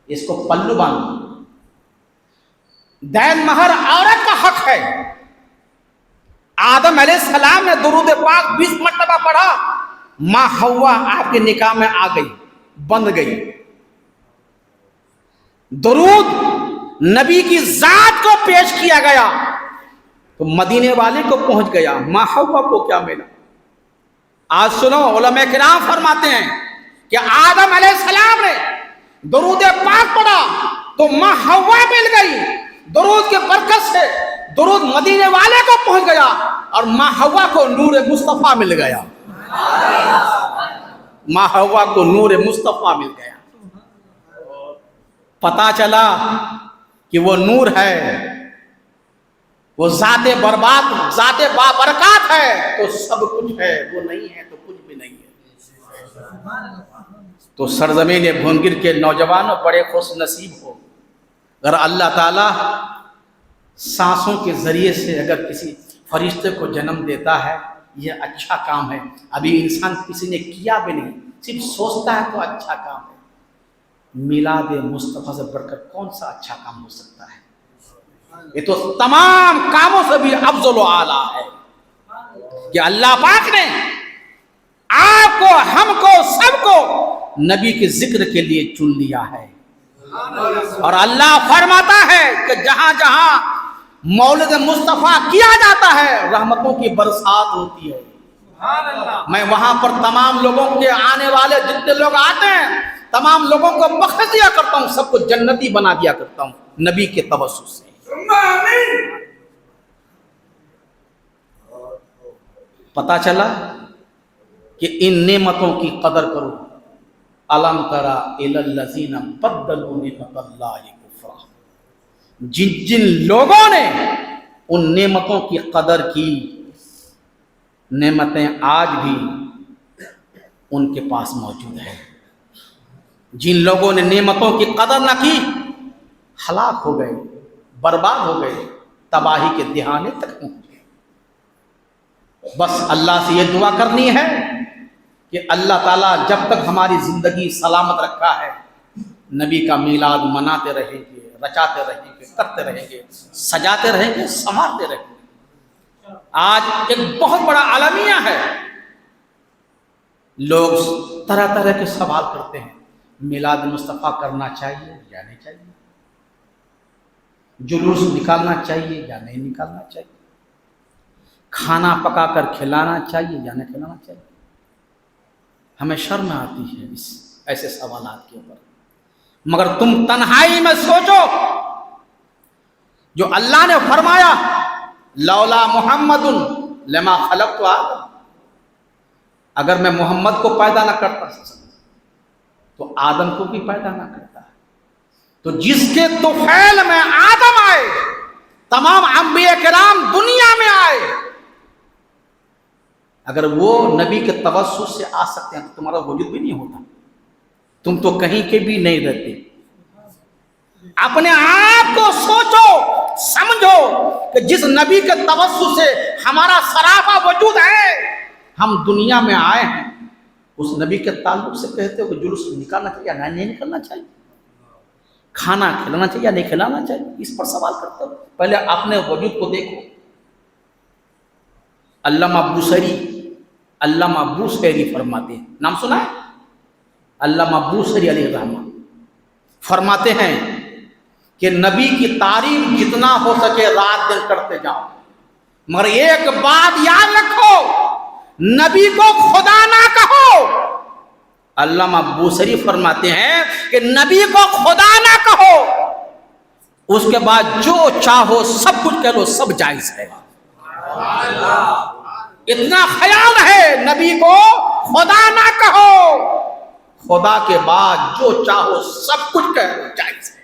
اس کو پلو باندھو۔ دین مہر عورت کا حق ہے۔ آدم علیہ السلام نے درود پاک 20 مرتبہ پڑھا، ماں حوا آپ کے نکاح میں آ گئی، بند گئی۔ درود نبی کی ذات کو پیش کیا گیا تو مدینے والے کو پہنچ گیا، ماں حوا کو کیا ملا؟ آج سنو، علماء کرام فرماتے ہیں کہ آدم علیہ السلام نے درود پاک پڑھا تو ماں حوا مل گئی، درود کے برکت سے درود مدینے والے کو پہنچ گیا اور ماں حوا کو نور مصطفیٰ مل گیا، ماں حوا کو نور مصطفیٰ مل گیا۔ پتا چلا کہ وہ نور ہے، وہ ذات برباد، ذات بابرکات ہے تو سب کچھ ہے، وہ نہیں ہے تو کچھ بھی نہیں ہے۔ تو سرزمین بھونگیر کے نوجوانوں بڑے خوش نصیب ہو اگر اللہ تعالیٰ سانسوں کے ذریعے سے اگر کسی فرشتے کو جنم دیتا ہے، یہ اچھا کام ہے۔ ابھی انسان کسی نے کیا بھی نہیں، صرف سوچتا ہے تو اچھا کام ہے۔ میلاد مصطفیٰ سے بڑھ کر کون سا اچھا کام ہو سکتا ہے؟ یہ تو تمام کاموں سے بھی افضل و اعلیٰ ہے کہ اللہ پاک نے آپ کو، ہم کو، سب کو نبی کے ذکر کے لیے چن لیا ہے۔ اور اللہ فرماتا ہے کہ جہاں جہاں مولد مصطفیٰ کیا جاتا ہے رحمتوں کی برسات ہوتی ہے۔ میں وہاں پر تمام لوگوں کے آنے والے جتنے لوگ آتے ہیں تمام لوگوں کو بخش دیا کرتا ہوں، سب کو جنتی بنا دیا کرتا ہوں نبی کے توسط سے۔ پتا چلا کہ ان نعمتوں کی قدر کرو۔ الم تری الی الذین بدلوا نعمت اللہ کفرا، جن لوگوں نے ان نعمتوں کی قدر کی، نعمتیں آج بھی ان کے پاس موجود ہیں۔ جن لوگوں نے نعمتوں کی قدر نہ کی ہلاک ہو گئے، برباد ہو گئے، تباہی کے دہانے تک پہنچے۔ بس اللہ سے یہ دعا کرنی ہے کہ اللہ تعالیٰ جب تک ہماری زندگی سلامت رکھا ہے نبی کا میلاد مناتے رہیں گے، رچاتے رہیں گے، کرتے رہیں گے، سجاتے رہیں گے، سنوارتے رہیں گے۔ آج ایک بہت بڑا عالمیہ ہے، لوگ طرح طرح کے سوال کرتے ہیں، میلاد مصطفیٰ کرنا چاہیے یا نہیں چاہیے، جلوس نکالنا چاہیے یا نہیں نکالنا چاہیے، کھانا پکا کر کھلانا چاہیے یا نہیں کھلانا چاہیے۔ ہمیں شرم آتی ہے اس ایسے سوالات کے اوپر، مگر تم تنہائی میں سوچو، جو اللہ نے فرمایا لولا محمد لما خلقت آدم، اگر میں محمد کو پیدا نہ کرتا تو آدم کو بھی پیدا نہ کرتا۔ تو جس کے طفیل میں آدم آئے، تمام انبیاء کرام دنیا میں آئے، اگر وہ نبی کے توسط سے آ سکتے ہیں تو تمہارا وجود بھی نہیں ہوتا، تم تو کہیں کے بھی نہیں رہتے۔ اپنے آپ کو سوچو، سمجھو کہ جس نبی کے توسط سے ہمارا سراپا وجود ہے، ہم دنیا میں آئے ہیں، اس نبی کے تعلق سے کہتے ہو کہ جلوس نکالنا چاہیے یا نہیں نکالنا چاہیے، کھانا کھلانا چاہیے یا نہیں کھلانا چاہیے، اس پر سوال کرتے ہو۔ پہلے اپنے وجود کو دیکھو۔ علامہ بوصیری فرماتے ہیں، نام سنا ہے؟ علامہ بوصیری علیہ الرحمہ فرماتے ہیں کہ نبی کی تعریف جتنا ہو سکے رات دن کرتے جاؤ، مگر ایک بات یاد رکھو، نبی کو خدا نہ کہو۔ علامہ بوصیری فرماتے ہیں کہ نبی کو خدا نہ کہو، اس کے بعد جو چاہو سب کچھ کہہ لو، سب جائز ہے۔ اتنا خیال ہے، نبی کو خدا نہ کہو، خدا کے بعد جو چاہو سب کچھ کہہ لو، جائز ہے۔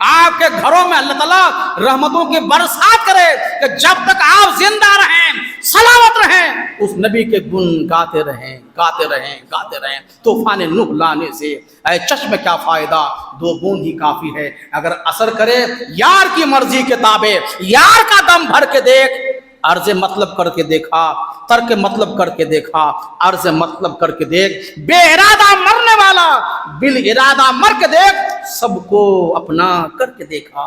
آپ کے گھروں میں اللہ تعالیٰ رحمتوں کی برسات کرے کہ جب تک آپ زندہ رہیں سلامت رہیں اس نبی کے گن گاتے رہیں گاتے رہیں گاتے رہیں. طوفان نوح لانے سے اے چشم کیا فائدہ 2 بوند ہی کافی ہے. اگر اثر کرے یار کی مرضی کے تابع یار کا دم بھر کے دیکھ. عرض مطلب کر کے دیکھا ترک مطلب کر کے دیکھا عرض مطلب کر کے دیکھ. بے ارادہ مرنے والا بال ارادہ مر کے دیکھ. سب کو اپنا کر کے دیکھا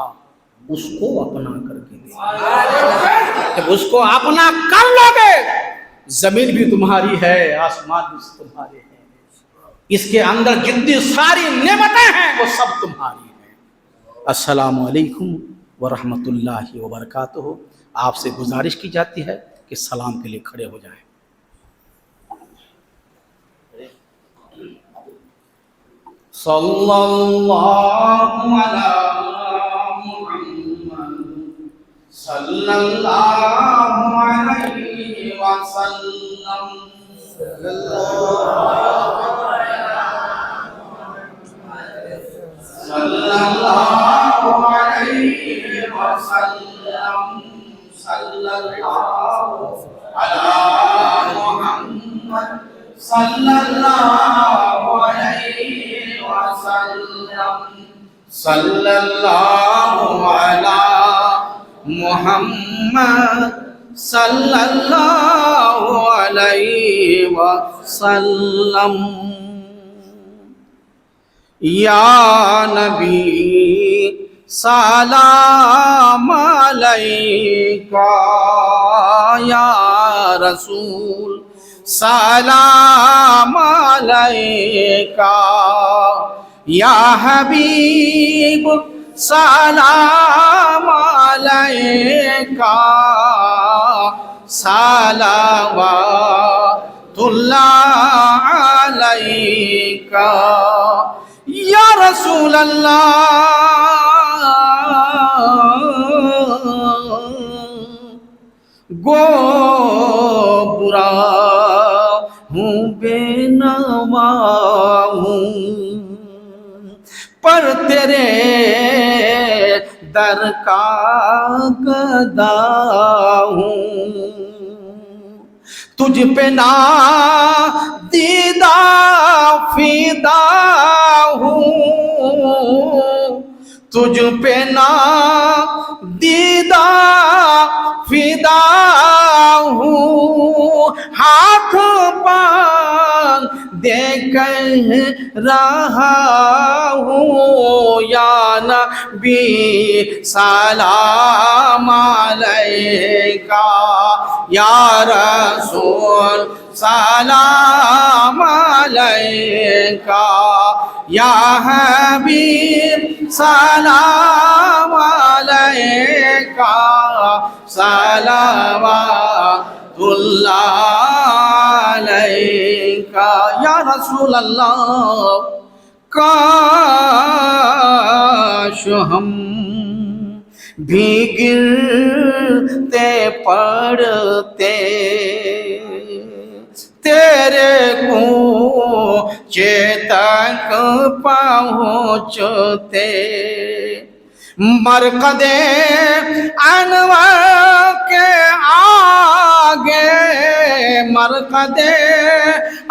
اس کو اپنا کر کے دیکھا. جب اس کو اپنا کر لو گے زمین بھی تمہاری ہے آسمان بھی تمہارے ہیں. اس کے اندر جتنی ساری نعمتیں ہیں وہ سب تمہاری ہیں. السلام علیکم ورحمۃ اللہ وبرکاتہ. آپ سے گزارش کی جاتی ہے کہ سلام کے لیے کھڑے ہو جائیں. صلی اللہ علی محمد صلی اللہ علیہ وسلم. صلی اللہ علیہ وسلم. صلی اللہ علی محمد صلی اللہ علیہ وسلم. صلی اللہ علی محمد صلی اللہ علیہ وسلم. یا نبی سلام علیکہ یا رسول سلام علیکہ یا حبیب سلام علیکہ صلوات اللہ علیکہ یا رسول اللہ. گو برا ہوں بے نوا ہوں پر تیرے در کا گدا ہوں. تجھ پہ نادیدہ فدا ہوں. تجھ پہ نادیدہ فدا ہوں. ہاتھ پان دے کر رہا ہوں. یا نبی سلام علیکہ یا رسول سلام علیکہ یا حبیب سلام علیکہ صلوات اللہ علیکہ. یا رسول اللہ کاش ہم بھی گرتے پڑتے تیرے کوچے تک پہنچتے. مرقد انور کے آگے مرقد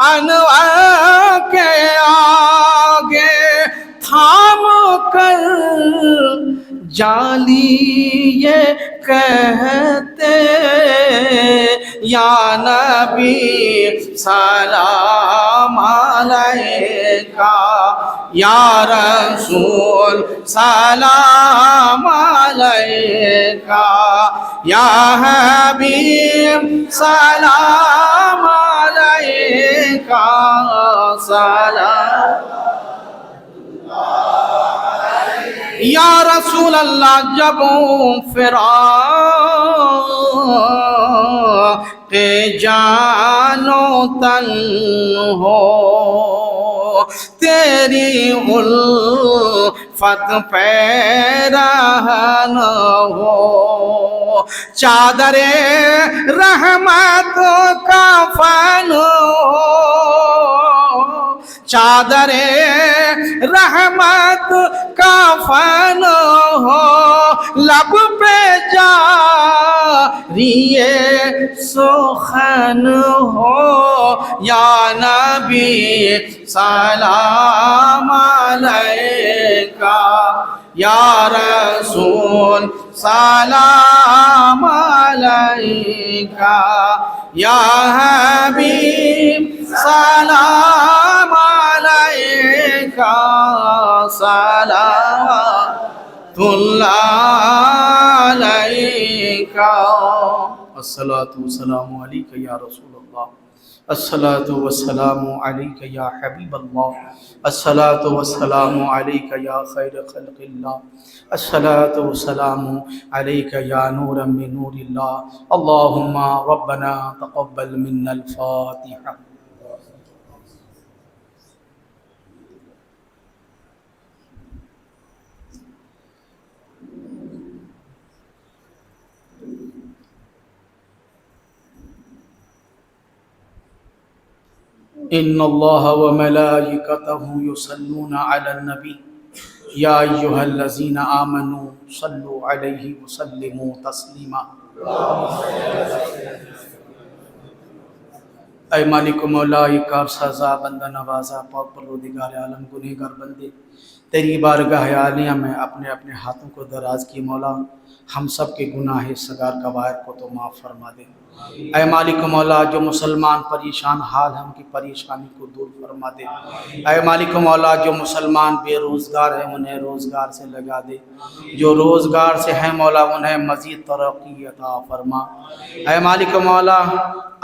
انور کے آگے تھام کر جالی یہ کہتے یا نبی سلام علیکہ یا رسول سلام علیکہ یا حبیب سلام علیکہ سلام. یا رسول اللہ جب فراق جان و تن ہو تیری الفت پیرہن ہو چادر رحمت کا فن ہو چادر رحمت کفن ہو لب پہ جاری سخن ہو یا نبی سلام علیکہ یا رسول سلام علیکہ یا حبیب سلام علیکہ صلوات اللہ علیکہ الصلاۃ والسلام علیکہ یا رسول اللہ الصلاۃ والسلام علیکہ یا حبیب اللہ الصلاۃ والسلام علیکہ یا خیر خلق اللہ الصلاۃ والسلام علیکہ یا نورا من نور اللہ اللہم ربنا تقبل منا الفاتحہ. ان اللہ وملائکتہ یصلون علی النبی یا ایہا الذین آمنوا صلوا علیہ وسلموا تسلیما. اے مالک و مولا کار سازا بندہ نوازا پاک پروردگار عالم گنہگار بندے تیری بارگاہ عالیہ میں اپنے اپنے ہاتھوں کو دراز کی مولا ہم سب کے گناہ صغار کبائر کو تو معاف فرما دے. اے مالک و مولا جو مسلمان پریشان حال ہیں ان کی پریشانی کو دور فرما دے. اے مالک و مولا جو مسلمان بے روزگار ہیں انہیں روزگار سے لگا دے. جو روزگار سے ہیں مولا انہیں مزید ترقی عطا فرما. اے مالک و مولا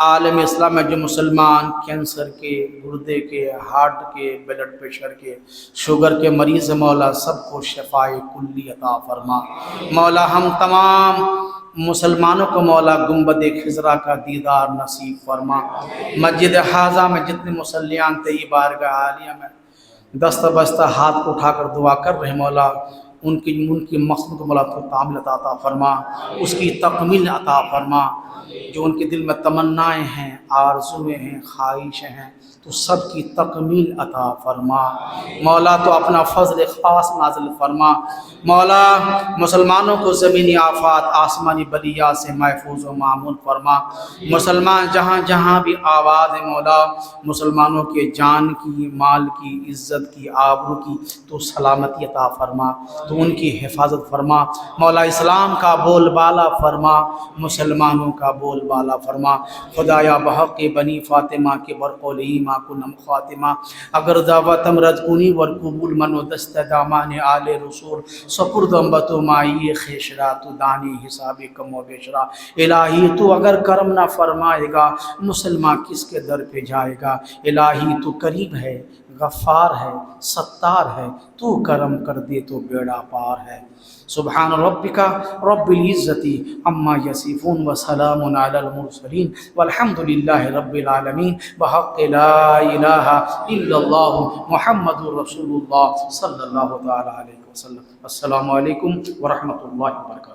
عالم اسلام میں جو مسلمان کینسر کے گردے کے ہارٹ کے بلڈ پریشر کے شوگر کے مریض مولا سب کو شفائے کلی عطا فرما. مولا ہم تمام مسلمانوں کو مولا گنبد خضرا کا دیدار نصیب فرما. مسجد حاضہ میں جتنے مصلیان تیری بارگاہ عالیہ میں دستہ بستہ ہاتھ کو اٹھا کر دعا کر رہے مولا ان کی مقصد کو مولا تو تعمیل عطا فرما اس کی تکمیل عطا فرما. جو ان کے دل میں تمنائیں ہیں آرزویں ہیں خواہشیں ہیں تو سب کی تکمیل عطا فرما. مولا تو اپنا فضل خاص نازل فرما. مولا مسلمانوں کو زمینی آفات آسمانی بلیات سے محفوظ و معمول فرما. مسلمان جہاں جہاں بھی آباد ہے مولا مسلمانوں کے جان کی مال کی عزت کی آبرو کی تو سلامتی عطا فرما تو ان کی حفاظت فرما. مولا اسلام کا بول بالا فرما مسلمانوں کا بول بالا فرما. خدایا بحق بنی فاطمہ کے برقولی ماں کنم خاتمہ اگر دعوتم رزقونی ورقبول من و دست دامان آل رسول سپردم بتو مائی خیشرا تو دانی حساب کم و بیشرا. الہی تو اگر کرم نہ فرمائے گا مسلمان کس کے در پہ جائے گا. الہی تو قریب ہے غفار ہے ستار ہے تو کرم کر دے تو بیڑا پار ہے. سبحان ربک رب العزت عما یصفون وسلام علی المرسلین والحمد للہ رب العالمین بحق لا الہ الا اللہ محمد رسول اللہ صلی اللہ تعالی علیہ وسلم. السلام علیکم ورحمۃ اللہ وبرکاتہ.